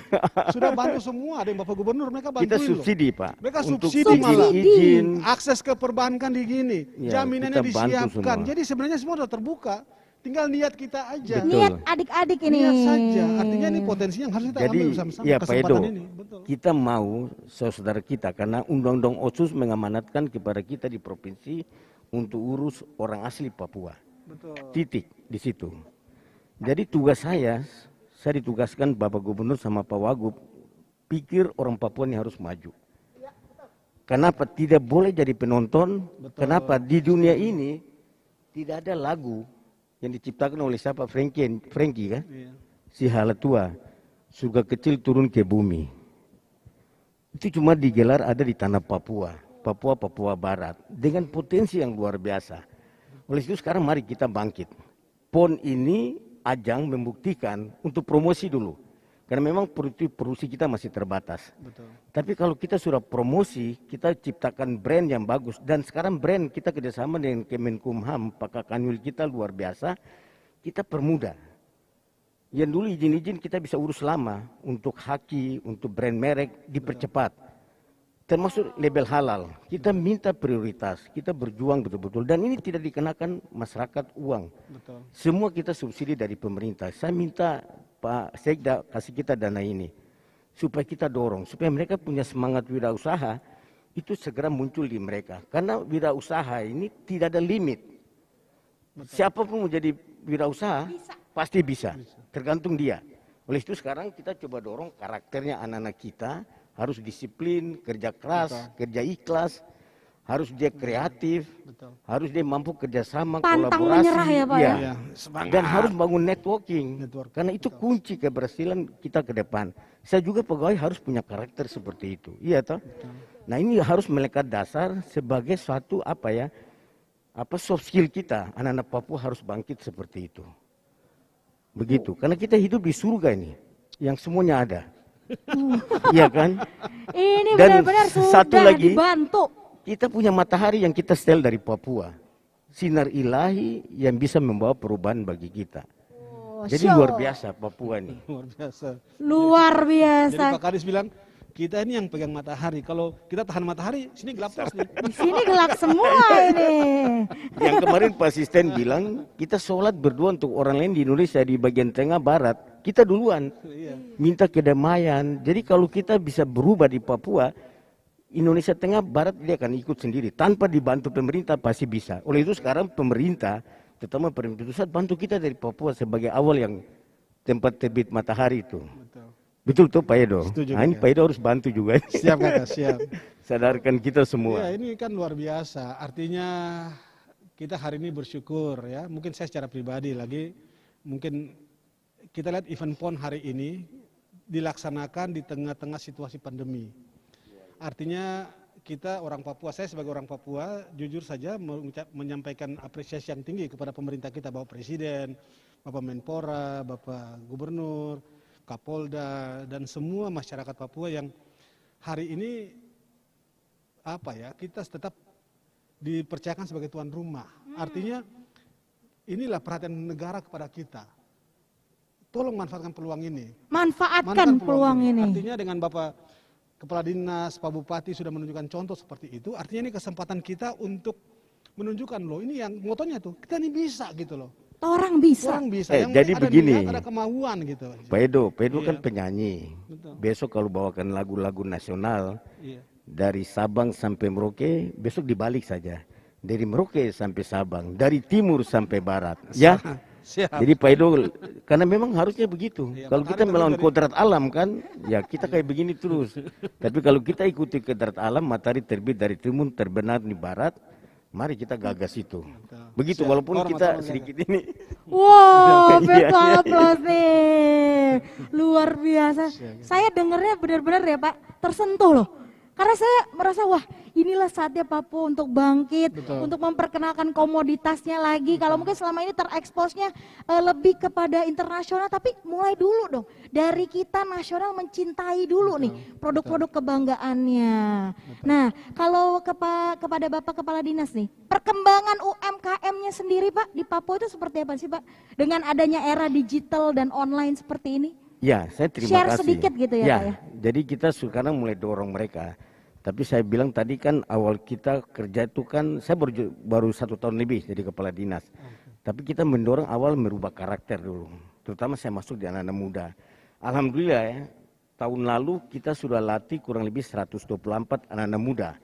sudah bantu semua. Ada yang Bapak Gubernur, mereka bantuin. Kita subsidi Pak. Mereka untuk subsidi malah. Izin. Akses ke perbankan di gini, jaminannya disiapkan. Jadi sebenarnya semua sudah terbuka. tinggal niat kita aja. Betul. Niat adik-adik ini. Niat saja. Artinya ini potensi yang harus kita Jadi ambil bersama-sama ya Pak Edo, kesempatan ini. Betul. kita mau saudara kita karena Undang-Undang Otsus mengamanatkan kepada kita di provinsi untuk urus orang asli Papua. Betul. Titik di situ. Jadi tugas saya ditugaskan Bapak Gubernur sama Pak Wagub, pikir orang Papua ini harus maju. Kenapa tidak boleh jadi penonton? Betul. Kenapa di dunia ini tidak ada lagu yang diciptakan oleh siapa? Frankie kan? Iya. Si Halatua, surga kecil turun ke bumi. Itu cuma digelar ada di tanah Papua, Papua Barat, dengan potensi yang luar biasa. Oleh itu sekarang mari kita bangkit. PON ini ajang membuktikan untuk promosi dulu. Karena memang produksi kita masih terbatas. Betul. Tapi kalau kita sudah promosi, kita ciptakan brand yang bagus. Dan sekarang brand kita kerjasama dengan Kemenkumham, Pak Kanwil kita luar biasa, kita permudah. Yang dulu izin-izin kita bisa urus lama, untuk haki, untuk brand merek, dipercepat. Termasuk label halal, kita minta prioritas, kita berjuang betul-betul. Dan ini tidak dikenakan masyarakat uang. Betul. Semua kita subsidi dari pemerintah. Saya minta Pak Sekda kasih kita dana ini supaya kita dorong, supaya mereka punya semangat wirausaha itu segera muncul di mereka. Karena wirausaha ini tidak ada limit. Siapapun mau jadi wirausaha pasti bisa, tergantung dia. Oleh itu sekarang kita coba dorong karakternya anak-anak kita harus disiplin, kerja keras, kerja ikhlas. Harus dia kreatif, Betul. harus dia mampu kerjasama, Pantang kolaborasi, menyerah ya, Pak, ya? Iya, semangat. dan harus bangun networking. Network, Karena itu kunci keberhasilan kita ke depan. Saya juga pegawai harus punya karakter seperti itu, iya toh. Nah ini harus melekat dasar sebagai suatu soft skill kita. Anak-anak Papua harus bangkit seperti itu. Begitu, karena kita hidup di surga ini, yang semuanya ada. Iya kan? Ini Dan benar-benar satu sudah lagi, dibantu. Kita punya matahari yang kita setel dari Papua. Sinar ilahi yang bisa membawa perubahan bagi kita. Jadi luar biasa Papua ini. Luar biasa. Luar Jadi biasa. Pak Kadis bilang, kita ini yang pegang matahari. Kalau kita tahan matahari, sini gelap terus nih. Di sini gelap semua ini. Yang kemarin Pak Asisten bilang, kita sholat berdua untuk orang lain di Indonesia di bagian tengah barat. Kita duluan Iya. minta kedamaian. Jadi kalau kita bisa berubah di Papua, Indonesia Tengah Barat dia akan ikut sendiri. Tanpa dibantu pemerintah pasti bisa. Oleh itu sekarang pemerintah, terutama pemerintah pusat, bantu kita dari Papua sebagai awal yang tempat terbit matahari itu. Betul. Betul tuh Pak Edo? Setuju, Nah ini Kak. Pak Edo harus bantu juga. Siap kakak, siap. Sadarkan kita semua. Ya ini kan luar biasa. Artinya kita hari ini bersyukur ya. Mungkin saya secara pribadi lagi, mungkin kita lihat event PON hari ini dilaksanakan di tengah-tengah situasi pandemi. Artinya kita orang Papua, saya sebagai orang Papua jujur saja menyampaikan apresiasi yang tinggi kepada pemerintah kita, Bapak Presiden, Bapak Menpora, Bapak Gubernur, Kapolda, dan semua masyarakat Papua yang hari ini kita tetap dipercayakan sebagai tuan rumah. Artinya inilah perhatian negara kepada kita. Tolong manfaatkan peluang ini. Manfaatkan peluang ini. Artinya dengan Bapak Kepala Dinas, Pak Bupati sudah menunjukkan contoh seperti itu. Artinya ini kesempatan kita untuk menunjukkan loh, ini yang motonya tuh, kita ini bisa gitu loh. Orang bisa. Orang bisa. Yang Jadi ada begini, niat, ada kemauan gitu. Pak Edo kan Iya. penyanyi. Betul. Besok kalau bawakan lagu-lagu nasional, Iya. dari Sabang sampai Merauke, besok dibalik saja. Dari Merauke sampai Sabang, dari timur sampai barat. Ya, Siap. jadi Pak Edo, karena memang harusnya begitu. Iya, Kalau Pak kita Hari melawan dari- kodrat alam kan, ya kita kayak begini terus. Tapi kalau kita ikuti kodrat alam, matahari terbit dari timur, terbenam di barat, mari kita gagas itu. Begitu, Siap. walaupun Hormat kita sama sedikit ini. Wow, Iya, betul iya, aplaus nih. Luar biasa. Saya dengarnya benar-benar ya Pak, tersentuh loh. Karena saya merasa wah inilah saatnya Papua untuk bangkit, untuk memperkenalkan komoditasnya lagi. Kalau mungkin selama ini tereksposnya lebih kepada internasional, tapi mulai dulu dong. Dari kita nasional mencintai dulu nih produk-produk kebanggaannya. Nah kalau kepada Bapak Kepala Dinas nih, perkembangan UMKM-nya sendiri Pak di Papua itu seperti apa sih Pak? Dengan adanya era digital dan online seperti ini? Ya, saya terima Share kasih. sedikit gitu ya, Pak ya? Jadi kita sekarang mulai dorong mereka. Tapi saya bilang tadi kan awal kita kerja itu kan, saya baru 1 tahun lebih jadi kepala dinas. Tapi kita mendorong awal merubah karakter dulu. Terutama saya masuk di anak-anak muda. Alhamdulillah ya, tahun lalu kita sudah latih kurang lebih 124 anak-anak muda.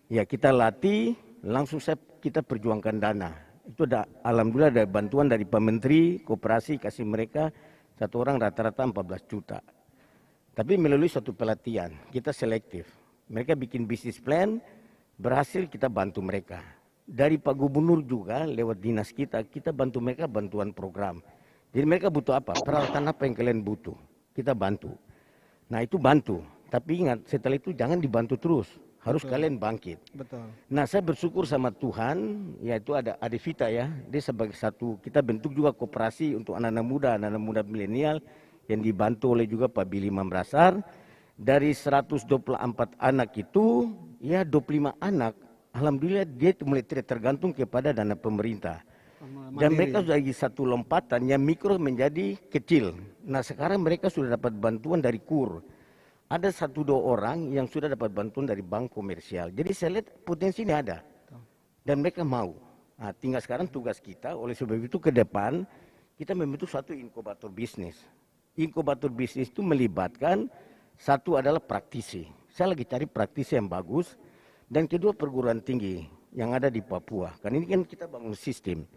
Ya kita latih, langsung kita perjuangkan dana. Itu ada, alhamdulillah ada bantuan dari Pak Menteri, koperasi kasih mereka satu orang rata-rata 14 juta. Tapi melalui suatu pelatihan, kita selektif. Mereka bikin bisnis plan, berhasil kita bantu mereka. Dari Pak Gubernur juga lewat dinas kita bantu mereka bantuan program. Jadi mereka butuh apa? Peralatan apa yang kalian butuh? Kita bantu. Nah itu bantu. Tapi ingat setelah itu jangan dibantu terus. Harus kalian bangkit. Betul. Nah saya bersyukur sama Tuhan, yaitu ada Adevita ya. Dia sebagai satu, kita bentuk juga koperasi untuk anak-anak muda milenial yang dibantu oleh juga Pak Billy Mambrasar. Dari 124 anak itu, ya 25 anak, alhamdulillah dia mulai tidak tergantung kepada dana pemerintah. Dan mereka sudah lagi satu lompatan yang mikro menjadi kecil. Nah sekarang mereka sudah dapat bantuan dari KUR. Ada 1-2 orang yang sudah dapat bantuan dari bank komersial. Jadi saya lihat potensi ini ada. Dan mereka mau. Nah, tinggal sekarang tugas kita, oleh sebab itu ke depan, kita membentuk suatu inkubator bisnis. Inkubator bisnis itu melibatkan, satu adalah praktisi. Saya lagi cari praktisi yang bagus. Dan kedua perguruan tinggi yang ada di Papua. Karena ini kan kita bangun sistem.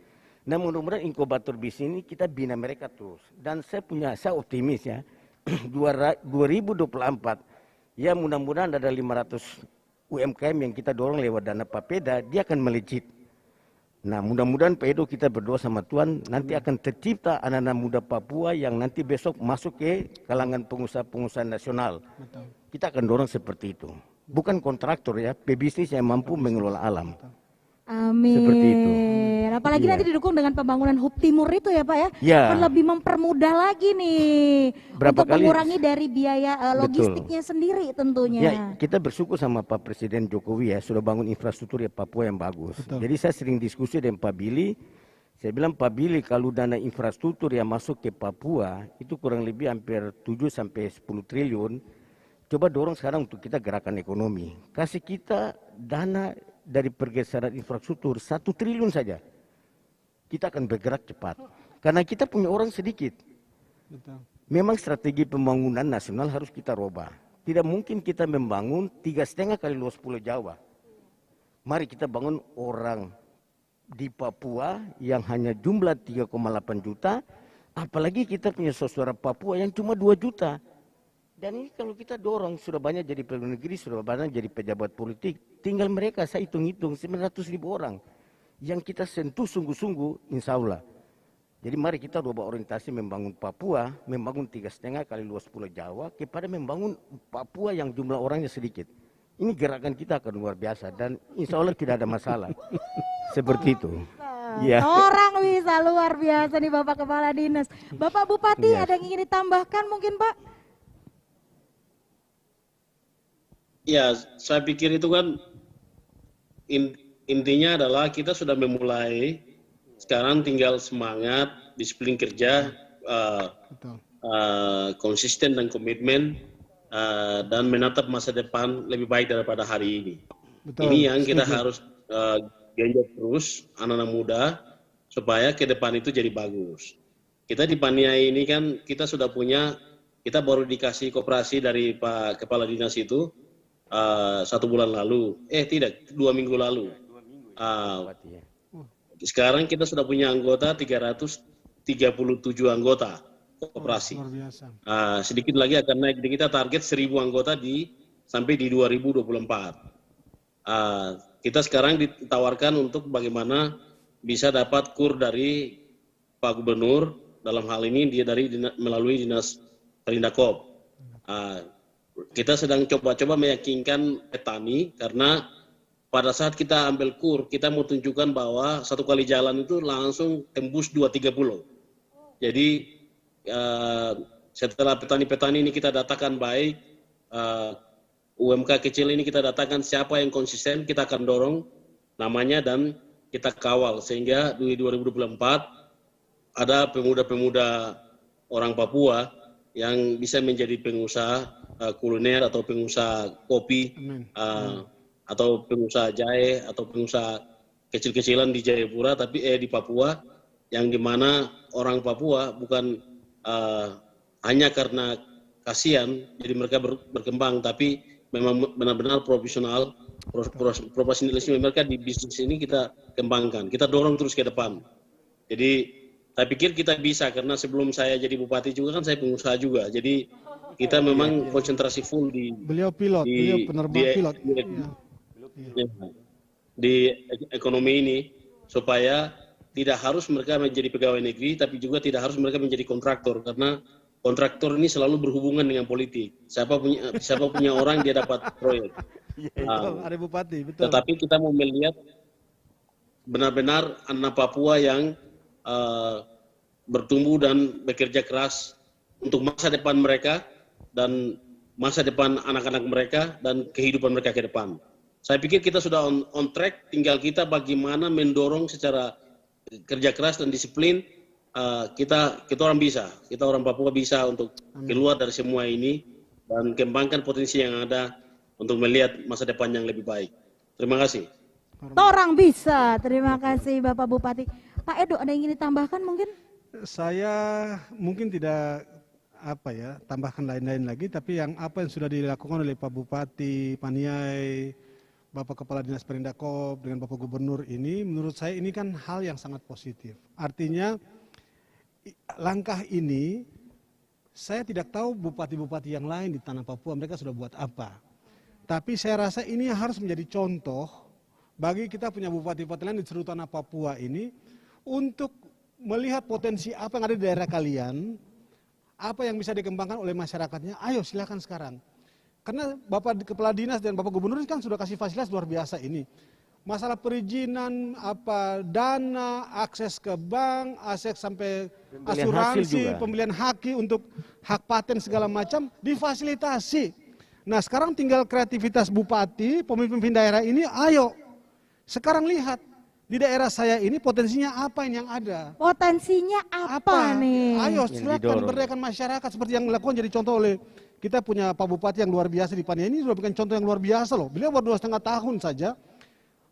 Nah mudah-mudahan inkubator bisnis ini kita bina mereka terus. Dan saya optimis ya. 2024 ya mudah-mudahan ada 500 UMKM yang kita dorong lewat dana Papeda, dia akan melejit. Nah mudah-mudahan Pak Edo kita berdoa sama Tuhan nanti akan tercipta anak-anak muda Papua yang nanti besok masuk ke kalangan pengusaha-pengusaha nasional. Betul. Kita akan dorong seperti itu. Bukan kontraktor ya, pebisnis yang mampu mengelola alam. Amin. Seperti itu. Apalagi nanti didukung dengan pembangunan Hub Timur itu ya Pak ya. Ya. Kan lebih mempermudah lagi nih. Berapa untuk kali? mengurangi dari biaya logistiknya sendiri tentunya. Ya, kita bersyukur sama Pak Presiden Jokowi ya, sudah bangun infrastruktur ya Papua yang bagus. Betul. Jadi saya sering diskusi dengan Pak Billy. Saya bilang Pak Billy kalau dana infrastruktur yang masuk ke Papua itu kurang lebih hampir 7 sampai 10 triliun. Coba dorong sekarang untuk kita gerakan ekonomi. Kasih kita dana dari pergeseran infrastruktur 1 triliun saja. Kita akan bergerak cepat. Karena kita punya orang sedikit. Betul. Memang strategi pembangunan nasional harus kita rubah. Tidak mungkin kita membangun 3,5 kali luas Pulau Jawa. Mari kita bangun orang di Papua yang hanya jumlah 3,8 juta. Apalagi kita punya saudara Papua yang cuma 2 juta. Dan ini kalau kita dorong, sudah banyak jadi pegawai negeri, sudah banyak jadi pejabat politik. Tinggal mereka, saya hitung-hitung 900.000 orang. Yang kita sentuh sungguh-sungguh, insya Allah. Jadi mari kita rubah orientasi membangun Papua, membangun 3,5 kali luas Pulau Jawa, kepada membangun Papua yang jumlah orangnya sedikit. Ini gerakan kita akan luar biasa dan insya Allah tidak ada masalah. Seperti itu. Ya. Orang bisa luar biasa nih Bapak Kepala Dinas. Bapak Bupati ada yang ingin ditambahkan mungkin Pak? Ya, saya pikir itu kan intinya adalah kita sudah memulai, sekarang tinggal semangat, disiplin kerja, konsisten dan komitmen, dan menatap masa depan lebih baik daripada hari ini. Betul. Ini yang kita harus genjot terus anak-anak muda supaya ke depan itu jadi bagus. Kita di Paniai ini kan kita sudah punya, kita baru dikasih koperasi dari Pak Kepala Dinas itu 1 bulan lalu, tidak 2 minggu lalu. Sekarang kita sudah punya anggota 337 anggota koperasi. Luar biasa. Sedikit lagi akan naik, kita target 1.000 anggota sampai di 2024. Kita sekarang ditawarkan untuk bagaimana bisa dapat KUR dari Pak Gubernur, dalam hal ini dia melalui Dinas Perindakop. Kita sedang coba-coba meyakinkan petani karena pada saat kita ambil KUR, kita mau tunjukkan bahwa 1 kali jalan itu langsung tembus 2-3 pulau. Jadi setelah petani-petani ini kita datakan baik, UMK kecil ini kita datakan siapa yang konsisten, kita akan dorong namanya dan kita kawal sehingga di 2024 ada pemuda-pemuda orang Papua yang bisa menjadi pengusaha kuliner atau pengusaha kopi, atau pengusaha jahe atau pengusaha kecil-kecilan di Jayapura, tapi di Papua, yang dimana orang Papua bukan hanya karena kasihan, jadi mereka berkembang, tapi memang benar-benar profesional, profesionalisme mereka di bisnis ini kita kembangkan, kita dorong terus ke depan. Jadi saya pikir kita bisa, karena sebelum saya jadi bupati juga kan saya pengusaha juga, jadi kita memang konsentrasi full di Beliau pilot, beliau penerbang pilot. Di ekonomi ini, supaya tidak harus mereka menjadi pegawai negeri, tapi juga tidak harus mereka menjadi kontraktor, karena kontraktor ini selalu berhubungan dengan politik. Siapa punya orang dia dapat proyek. Ada bupati, betul. Tetapi kita mau melihat benar-benar anak Papua yang bertumbuh dan bekerja keras untuk masa depan mereka dan masa depan anak-anak mereka dan kehidupan mereka ke depan. Saya pikir kita sudah on track, tinggal kita bagaimana mendorong secara kerja keras dan disiplin. Kita orang bisa, kita orang Papua bisa untuk keluar dari semua ini dan kembangkan potensi yang ada untuk melihat masa depan yang lebih baik. Terima kasih. Orang bisa, terima kasih Bapak Bupati. Pak Edo, ada yang ingin ditambahkan mungkin? Saya mungkin tidak tambahkan lain-lain lagi, tapi apa yang sudah dilakukan oleh Pak Bupati Paniai, Bapak Kepala Dinas Perindakop dengan Bapak Gubernur ini, menurut saya ini kan hal yang sangat positif. Artinya langkah ini, saya tidak tahu bupati-bupati yang lain di tanah Papua mereka sudah buat apa. Tapi saya rasa ini harus menjadi contoh bagi kita punya bupati-bupati lain di seluruh tanah Papua ini untuk melihat potensi apa yang ada di daerah kalian, apa yang bisa dikembangkan oleh masyarakatnya, ayo silakan sekarang. Karena Bapak Kepala Dinas dan Bapak Gubernur kan sudah kasih fasilitas luar biasa ini. Masalah perizinan, dana, akses ke bank, akses sampai asuransi, pembelian haki untuk hak paten segala macam difasilitasi. Nah sekarang tinggal kreativitas bupati, pemimpin daerah ini, ayo sekarang lihat. Di daerah saya ini potensinya apa yang ada? Potensinya apa nih? Ayo silakan berdayakan masyarakat seperti yang dilakukan jadi contoh oleh kita punya Pak Bupati yang luar biasa di Paniai ini sudah bukan contoh yang luar biasa loh. Beliau baru 2,5 tahun saja.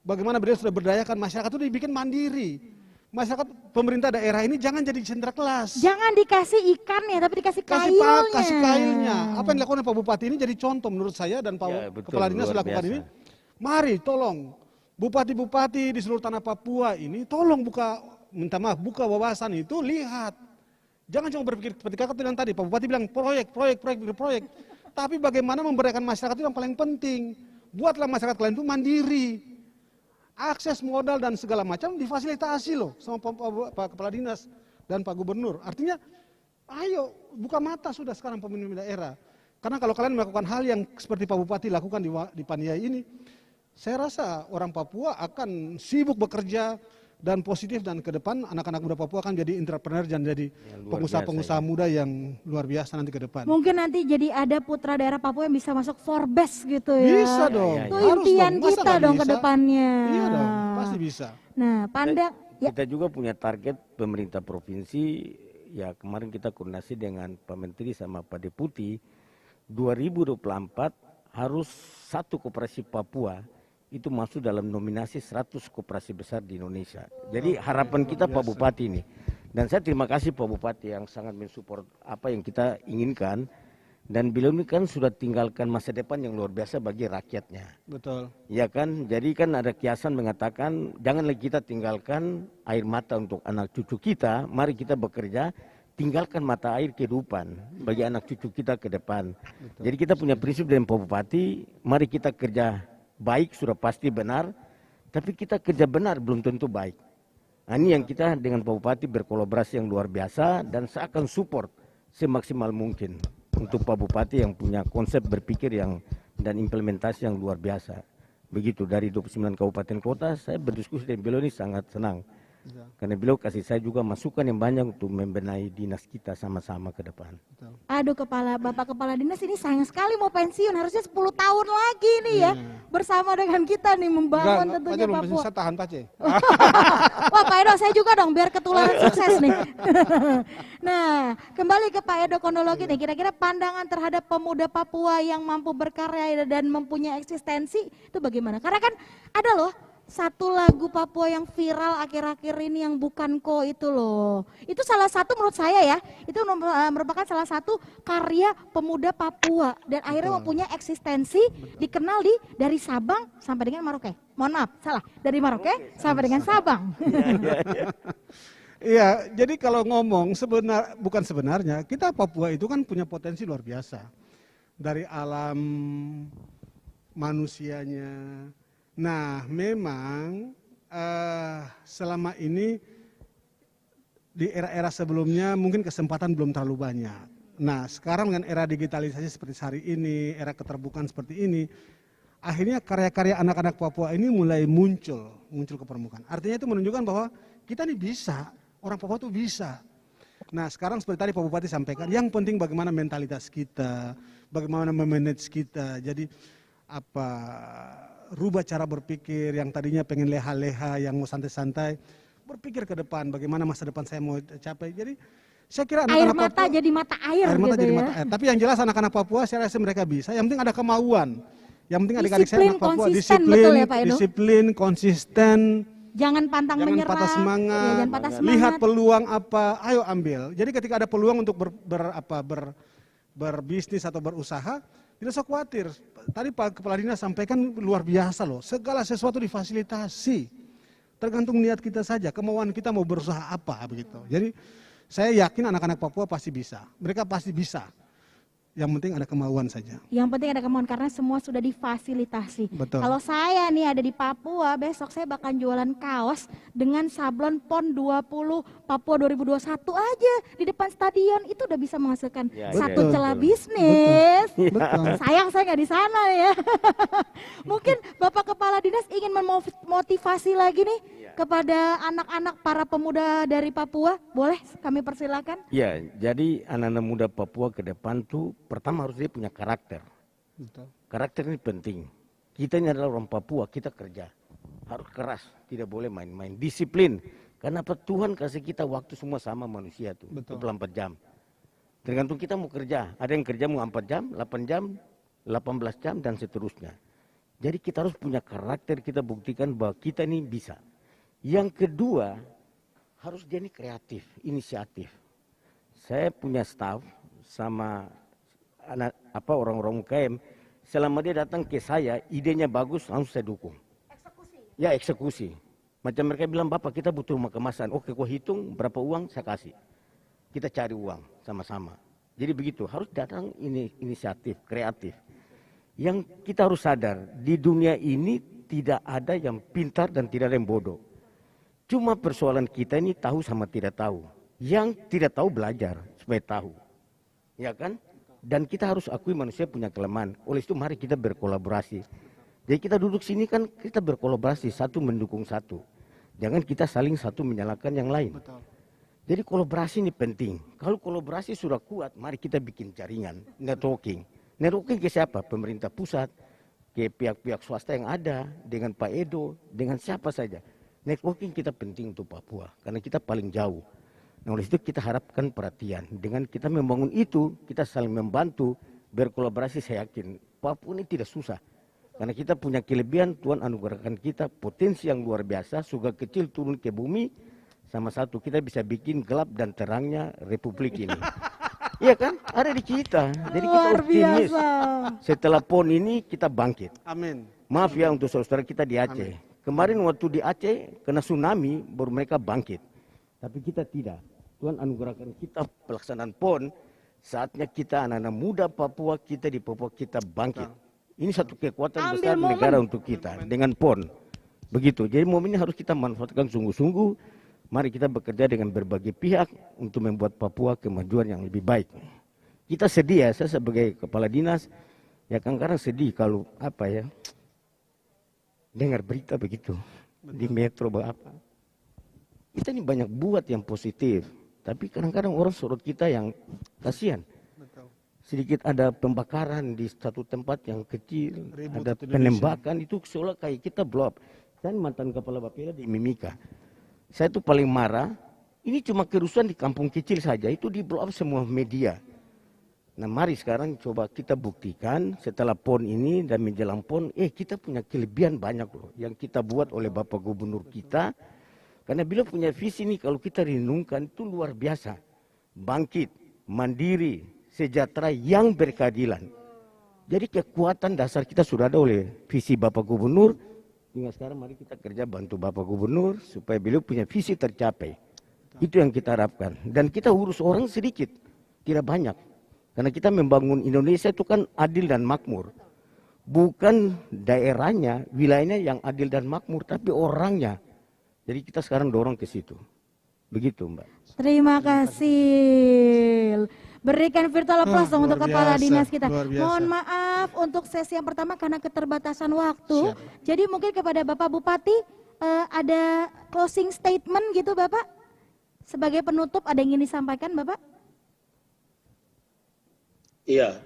Bagaimana beliau sudah berdayakan masyarakat itu dibikin mandiri. Masyarakat pemerintah daerah ini jangan jadi sentra kelas. Jangan dikasih ikannya tapi dikasih kailnya. Kasih kailnya. Apa yang dilakukan oleh Pak Bupati ini jadi contoh menurut saya dan Pak Kepala Dinas lakukan ini. Mari tolong. Bupati-bupati di seluruh tanah Papua ini tolong buka wawasan itu, lihat. Jangan cuma berpikir seperti kakak bilang tadi, Pak Bupati bilang proyek. Tapi bagaimana memberdayakan masyarakat itu yang paling penting. Buatlah masyarakat kalian itu mandiri. Akses modal dan segala macam difasilitasi loh sama Pak Kepala Dinas dan Pak Gubernur. Artinya ayo buka mata sudah sekarang pemimpin daerah. Karena kalau kalian melakukan hal yang seperti Pak Bupati lakukan di Paniai ini, saya rasa orang Papua akan sibuk bekerja dan positif dan ke depan anak-anak muda Papua akan jadi entrepreneur dan jadi pengusaha-pengusaha muda yang luar biasa nanti ke depan. Mungkin nanti jadi ada putra daerah Papua yang bisa masuk Forbes gitu ya. Bisa dong. Itu impian kita dong ke depannya. Iya dong, pasti bisa. Nah, kita juga punya target pemerintah provinsi, ya kemarin kita koordinasi dengan Pak Menteri sama Pak Deputi, 2024 harus satu koperasi Papua itu masuk dalam nominasi 100 koperasi besar di Indonesia. Jadi harapan kita Pak Bupati ini. Dan saya terima kasih Pak Bupati yang sangat mensupport apa yang kita inginkan. Dan beliau ini kan sudah tinggalkan masa depan yang luar biasa bagi rakyatnya. Betul. Ya kan, jadi kan ada kiasan mengatakan jangan lagi kita tinggalkan air mata untuk anak cucu kita. Mari kita bekerja, tinggalkan mata air kehidupan bagi anak cucu kita ke depan. Betul. Jadi kita punya prinsip dengan Pak Bupati, mari kita kerja baik sudah pasti benar, tapi kita kerja benar belum tentu baik. Nah, ini yang kita dengan Pak Bupati berkolaborasi yang luar biasa dan saya akan support semaksimal mungkin untuk Pak Bupati yang punya konsep berpikir dan implementasi yang luar biasa. Begitu dari 29 kabupaten kota saya berdiskusi dengan beliau ini sangat senang. Karena beliau kasih saya juga masukan yang banyak untuk membenahi dinas kita sama-sama ke depan. Aduh Bapak Kepala Dinas ini sayang sekali mau pensiun, harusnya 10 tahun lagi nih ya. Bersama dengan kita nih membangun tentunya Papua. Saya tahan Pace. Wah Pak Edo saya juga dong biar ketularan sukses nih. Nah kembali ke Pak Edo Kronologi nih, kira-kira pandangan terhadap pemuda Papua yang mampu berkarya dan mempunyai eksistensi itu bagaimana? Karena kan ada loh satu lagu Papua yang viral akhir-akhir ini yang Bukan Ko itu loh. Itu salah satu menurut saya ya, itu merupakan salah satu karya pemuda Papua dan akhirnya mempunyai eksistensi, dikenal dari Sabang sampai dengan Merauke. Mohon maaf, salah. Dari Merauke sampai dengan Sabang. Iya, jadi kalau ngomong bukan sebenarnya, kita Papua itu kan punya potensi luar biasa. Dari alam manusianya. Nah, memang selama ini di era-era sebelumnya mungkin kesempatan belum terlalu banyak. Nah, sekarang dengan era digitalisasi seperti hari ini, era keterbukaan seperti ini, akhirnya karya-karya anak-anak Papua ini mulai muncul ke permukaan. Artinya itu menunjukkan bahwa kita nih bisa, orang Papua tuh bisa. Nah, sekarang seperti tadi Pak Bupati sampaikan, yang penting bagaimana mentalitas kita, bagaimana memanage kita. Jadi rubah cara berpikir yang tadinya pengen leha-leha, yang mau santai-santai, berpikir ke depan bagaimana masa depan saya mau capai. Jadi saya kira anak-anak Papua jadi mata air gitu jadi ya. mata air. Tapi yang jelas anak-anak Papua saya rasa mereka bisa. Yang penting ada kemauan. Yang penting adik-adik saya anak Papua disiplin, konsisten. Jangan pantang menyerah. Patah semangat. Ya, jangan patah semangat. Lihat peluang apa, ayo ambil. Jadi ketika ada peluang untuk berbisnis atau berusaha, tidak usah khawatir. Tadi Pak Kepala Dinas sampaikan luar biasa loh. Segala sesuatu difasilitasi. Tergantung niat kita saja, kemauan kita mau berusaha apa begitu. Jadi saya yakin anak-anak Papua pasti bisa. Mereka pasti bisa. Yang penting ada kemauan saja. Yang penting ada kemauan karena semua sudah difasilitasi. Betul. Kalau saya nih ada di Papua, besok saya bakal jualan kaos dengan sablon PON 20 Papua 2021 aja di depan stadion. Itu udah bisa menghasilkan satu celah bisnis. Betul. Sayang saya nggak di sana ya. Mungkin Bapak Kepala Dinas ingin memotivasi lagi nih kepada anak-anak para pemuda dari Papua. Boleh kami persilakan? Ya, jadi anak-anak muda Papua ke depan tuh pertama harus dia punya karakter. Betul. Karakter ini penting. Kita ini adalah orang Papua, kita kerja. Harus keras, tidak boleh main-main. Disiplin. Karena apa? Tuhan kasih kita waktu semua sama manusia tuh. Betul. 24 jam. Tergantung kita mau kerja. Ada yang kerja mau 4 jam, 8 jam, 18 jam, dan seterusnya. Jadi kita harus punya karakter, kita buktikan bahwa kita ini bisa. Yang kedua, harus jadi kreatif, inisiatif. Saya punya staff sama orang-orang UKM, selama dia datang ke saya, idenya bagus, langsung saya dukung. Eksekusi. Ya, eksekusi. Macam mereka bilang, Bapak kita butuh rumah kemasan. Oke, gua hitung berapa uang saya kasih. Kita cari uang sama-sama. Jadi begitu, harus datang inisiatif, kreatif. Yang kita harus sadar, di dunia ini tidak ada yang pintar dan tidak ada yang bodoh. Cuma persoalan kita ini tahu sama tidak tahu. Yang tidak tahu belajar supaya tahu. Ya kan? Dan kita harus akui manusia punya kelemahan. Oleh itu mari kita berkolaborasi. Jadi kita duduk sini kan kita berkolaborasi, satu mendukung satu. Jangan kita saling satu menyalahkan yang lain. Betul. Jadi kolaborasi ini penting. Kalau kolaborasi sudah kuat, mari kita bikin jaringan, networking. Networking ke siapa? Pemerintah pusat, ke pihak-pihak swasta yang ada, dengan Pak Edo, dengan siapa saja. Networking kita penting untuk Papua, karena kita paling jauh. Nah, oleh itu kita harapkan perhatian. Dengan kita membangun itu, kita saling membantu, berkolaborasi, saya yakin Papua ini tidak susah. Karena kita punya kelebihan, Tuhan anugerahkan kita potensi yang luar biasa, surga kecil turun ke bumi, sama satu, kita bisa bikin gelap dan terangnya Republik ini. Iya kan? Ada di kita. Jadi kita optimis. Setelah PON ini kita bangkit. Amin. Maaf ya untuk saudara kita di Aceh. Kemarin waktu di Aceh kena tsunami, baru mereka bangkit. Tapi kita tidak. Tuhan anugerahkan kita pelaksanaan PON, saatnya kita anak-anak muda Papua, kita di Papua kita bangkit. Ini satu kekuatan besar negara untuk kita dengan PON. Begitu, jadi momen ini harus kita manfaatkan sungguh-sungguh. Mari kita bekerja dengan berbagai pihak untuk membuat Papua kemajuan yang lebih baik. Kita sedih ya, saya sebagai kepala dinas, ya kadang-kadang sedih kalau dengar berita begitu. Betul. Di metro apa. Kita ini banyak buat yang positif. Tapi kadang-kadang orang sorot kita yang kasihan. Betul. Sedikit ada pembakaran di satu tempat yang kecil, ada penembakan, itu seolah kayak kita blow up. Dan mantan kepala Bapeda di Mimika. Saya tuh paling marah, ini cuma kerusuhan di kampung kecil saja, itu di blow up semua media. Nah mari sekarang coba kita buktikan setelah PON ini dan menjelang PON, kita punya kelebihan banyak loh yang kita buat oleh Bapak Gubernur kita. Karena beliau punya visi ini kalau kita renungkan itu luar biasa. Bangkit, mandiri, sejahtera yang berkeadilan. Jadi kekuatan dasar kita sudah ada oleh visi Bapak Gubernur. Tinggal sekarang mari kita kerja bantu Bapak Gubernur supaya beliau punya visi tercapai. Itu yang kita harapkan. Dan kita urus orang sedikit, tidak banyak. Karena kita membangun Indonesia itu kan adil dan makmur. Bukan daerahnya, wilayahnya yang adil dan makmur, tapi orangnya. Jadi kita sekarang dorong ke situ. Begitu Mbak. Terima kasih. Berikan virtual applause dong untuk Kepala Dinas kita. Mohon maaf untuk sesi yang pertama karena keterbatasan waktu. Siap. Jadi mungkin kepada Bapak Bupati ada closing statement gitu Bapak? Sebagai penutup ada yang ingin disampaikan Bapak? Iya,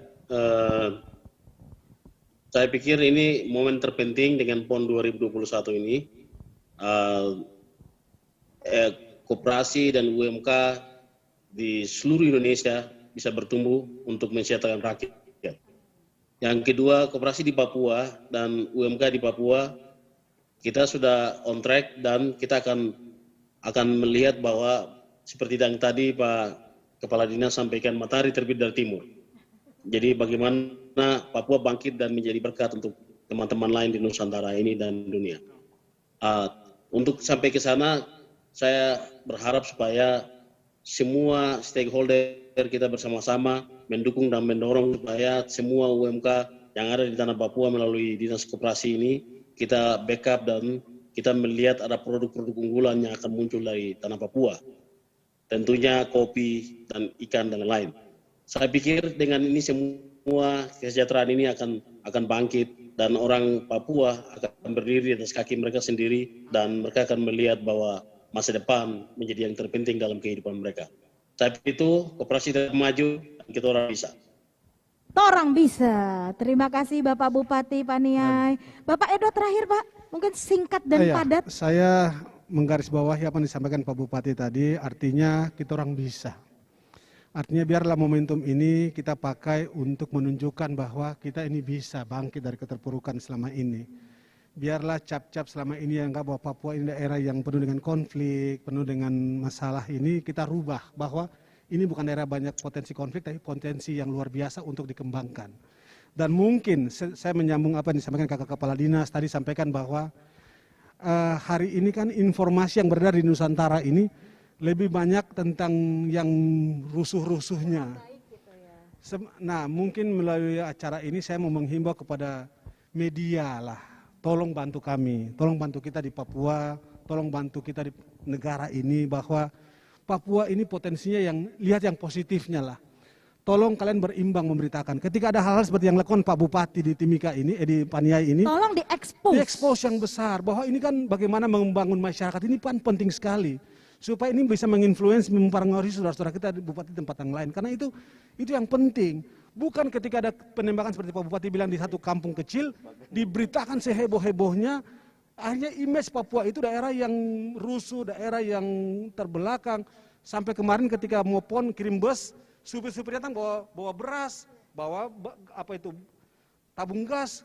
saya pikir ini momen terpenting dengan PON 2021 ini. Koperasi dan UMK di seluruh Indonesia bisa bertumbuh untuk mensejahterakan rakyat. Yang kedua, koperasi di Papua dan UMK di Papua kita sudah on track dan kita akan melihat bahwa seperti yang tadi Pak Kepala Dinas sampaikan, matahari terbit dari timur. Jadi bagaimana Papua bangkit dan menjadi berkat untuk teman-teman lain di Nusantara ini dan dunia. Untuk sampai ke sana, saya berharap supaya semua stakeholder kita bersama-sama mendukung dan mendorong supaya semua UMK yang ada di tanah Papua melalui Dinas Koperasi ini kita backup dan kita melihat ada produk-produk unggulan yang akan muncul dari tanah Papua. Tentunya kopi dan ikan dan lain-lain. Saya pikir dengan ini semua kesejahteraan ini akan bangkit dan orang Papua akan berdiri atas kaki mereka sendiri dan mereka akan melihat bahwa masa depan menjadi yang terpenting dalam kehidupan mereka. Saya pikir itu koperasi termaju dan kita orang bisa. Orang bisa. Terima kasih Bapak Bupati Paniai. Bapak Edo terakhir Pak, mungkin singkat dan padat. Saya menggarisbawahi apa yang disampaikan Pak Bupati tadi, artinya kita orang bisa. Artinya biarlah momentum ini kita pakai untuk menunjukkan bahwa kita ini bisa bangkit dari keterpurukan selama ini. Biarlah cap-cap selama ini yang anggap bahwa Papua ini daerah yang penuh dengan konflik, penuh dengan masalah ini, kita rubah bahwa ini bukan daerah banyak potensi konflik, tapi potensi yang luar biasa untuk dikembangkan. Dan mungkin saya menyambung apa yang disampaikan Kakak Kepala Dinas tadi, sampaikan bahwa hari ini kan informasi yang beredar di Nusantara ini lebih banyak tentang yang rusuh-rusuhnya. Nah mungkin melalui acara ini saya mau menghimbau kepada media lah, tolong bantu kami, tolong bantu kita di Papua, tolong bantu kita di negara ini bahwa Papua ini potensinya yang lihat yang positifnya lah. Tolong kalian berimbang memberitakan. Ketika ada hal-hal seperti yang dilakukan Pak Bupati di Timika ini, di Paniai ini, tolong diekspos. Diekspos yang besar bahwa ini kan bagaimana membangun masyarakat ini kan penting sekali. Supaya ini bisa menginfluence, mempengaruhi saudara-saudara kita di Bupati tempat yang lain. Karena itu yang penting. Bukan ketika ada penembakan seperti Pak Bupati bilang di satu kampung kecil, diberitakan seheboh-hebohnya, akhirnya image Papua itu daerah yang rusuh, daerah yang terbelakang. Sampai kemarin ketika mau PON kirim bus, supir-supir datang bawa beras, bawa tabung gas.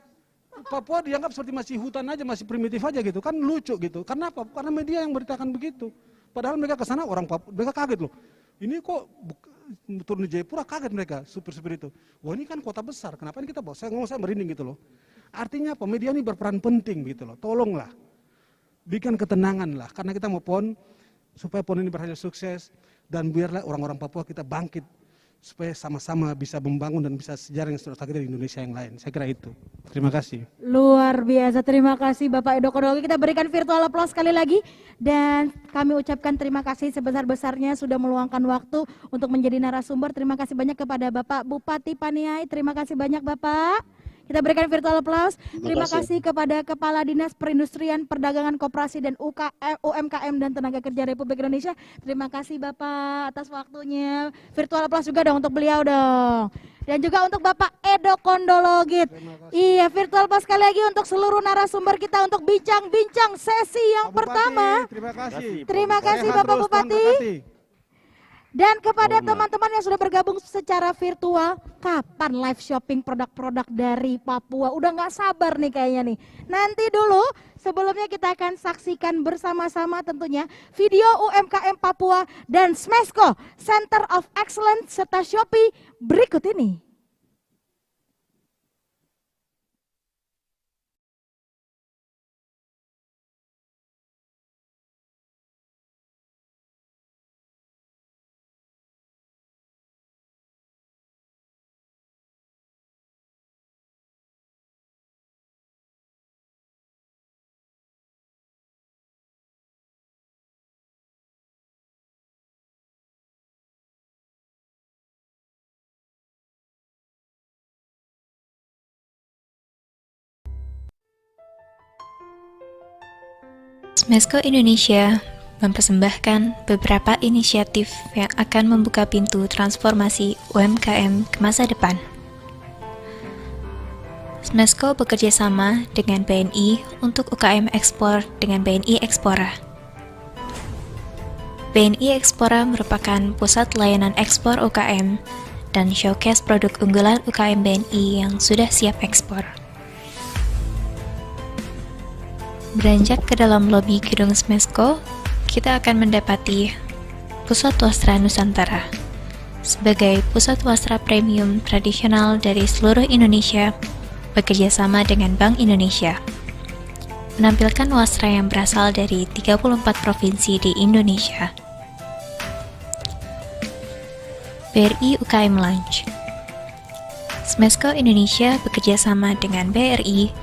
Papua dianggap seperti masih hutan aja, masih primitif aja gitu. Kan lucu gitu. Karena apa? Karena media yang beritakan begitu. Padahal mereka ke sana orang Papua, mereka kaget loh. Ini kok turun di Jayapura, kaget mereka supir-supir itu. Wah ini kan kota besar, kenapa ini kita bawa? Saya merinding gitu loh. Artinya apa? Media ini berperan penting gitu loh. Tolonglah, bikin ketenangan lah. Karena kita mau PON, supaya PON ini berhasil sukses. Dan biarlah orang-orang Papua kita bangkit. Supaya sama-sama bisa membangun dan bisa sejarah yang saudara kita di Indonesia yang lain. Saya kira itu. Terima kasih. Luar biasa, terima kasih Bapak Edo Kondologi. Kita berikan virtual applause sekali lagi. Dan kami ucapkan terima kasih sebesar-besarnya sudah meluangkan waktu untuk menjadi narasumber. Terima kasih banyak kepada Bapak Bupati Paniai. Terima kasih banyak Bapak. Kita berikan virtual applause. Terima kasih kepada Kepala Dinas Perindustrian, Perdagangan, Koperasi dan UMKM dan Tenaga Kerja Republik Indonesia. Terima kasih Bapak atas waktunya. Virtual applause juga dong untuk beliau dong. Dan juga untuk Bapak Edo Kondologit. Iya, virtual applause sekali lagi untuk seluruh narasumber kita untuk bincang-bincang sesi yang pertama. Terima kasih. Terima kasih Bapak Bupati. Dan kepada Oh, teman-teman yang sudah bergabung secara virtual, kapan live shopping produk-produk dari Papua? Udah nggak sabar nih kayaknya nih. Nanti dulu, sebelumnya kita akan saksikan bersama-sama tentunya video UMKM Papua dan Smesco Center of Excellence serta Shopee berikut ini. Smesco Indonesia mempersembahkan beberapa inisiatif yang akan membuka pintu transformasi UMKM ke masa depan. Smesco bekerja sama dengan BNI untuk UKM ekspor dengan BNI Ekspora. BNI Ekspora merupakan pusat layanan ekspor UKM dan showcase produk unggulan UKM BNI yang sudah siap ekspor. Beranjak ke dalam lobi gedung Smesco, kita akan mendapati Pusat Wastra Nusantara sebagai pusat wastra premium tradisional dari seluruh Indonesia bekerja sama dengan Bank Indonesia, menampilkan wastra yang berasal dari 34 provinsi di Indonesia. BRI UKM Lounge. Smesco Indonesia bekerja sama dengan BRI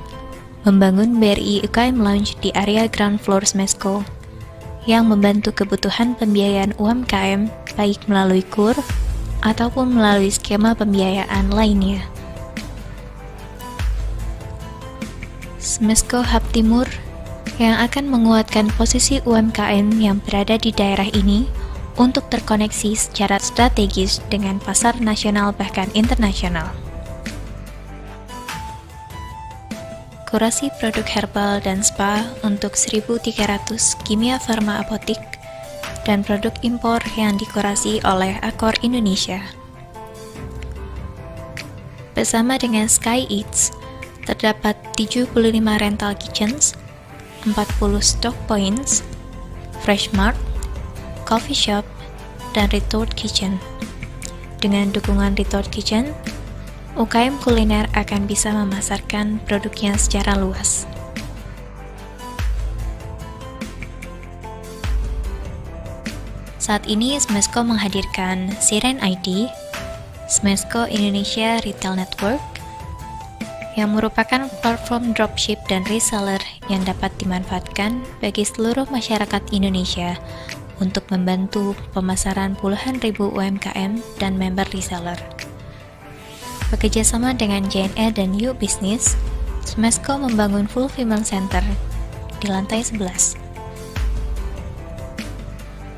membangun BRI UKM Lounge di area ground floor Smesco yang membantu kebutuhan pembiayaan UMKM baik melalui KUR ataupun melalui skema pembiayaan lainnya. Smesco Hub Timur yang akan menguatkan posisi UMKM yang berada di daerah ini untuk terkoneksi secara strategis dengan pasar nasional bahkan internasional. Kurasi produk herbal dan spa untuk 1.300 kimia farma apotik dan produk impor yang dikurasi oleh Accor Indonesia. Bersama dengan Sky Eats, terdapat 75 rental kitchens, 40 stock points, Fresh Mart, coffee shop, dan Retort Kitchen. Dengan dukungan Retort Kitchen, UKM kuliner akan bisa memasarkan produknya secara luas. Saat ini Smesco menghadirkan Siren ID, Smesco Indonesia Retail Network, yang merupakan platform dropship dan reseller yang dapat dimanfaatkan bagi seluruh masyarakat Indonesia untuk membantu pemasaran puluhan ribu UMKM dan member reseller. Bekerjasama dengan JNE dan U Business, Smesco membangun fulfillment center di lantai 11.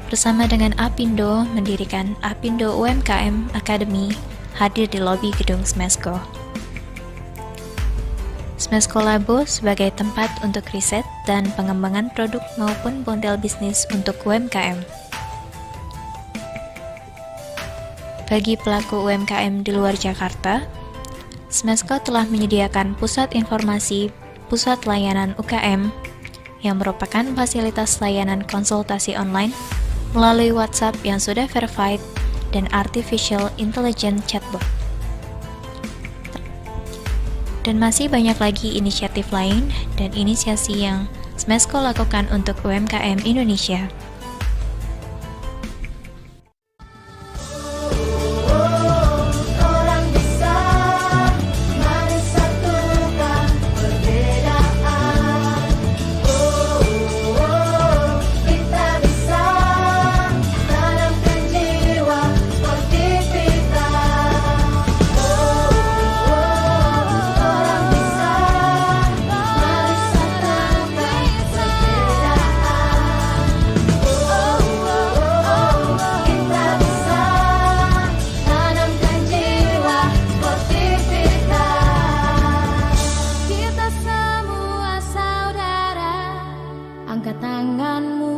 Bersama dengan Apindo, mendirikan Apindo UMKM Academy hadir di lobi gedung Smesco. Smesco Labo sebagai tempat untuk riset dan pengembangan produk maupun model bisnis untuk UMKM. Bagi pelaku UMKM di luar Jakarta, Smesco telah menyediakan pusat informasi, pusat layanan UKM, yang merupakan fasilitas layanan konsultasi online melalui WhatsApp yang sudah verified dan Artificial Intelligence Chatbot. Dan masih banyak lagi inisiatif lain dan inisiasi yang Smesco lakukan untuk UMKM Indonesia. Angkat tanganmu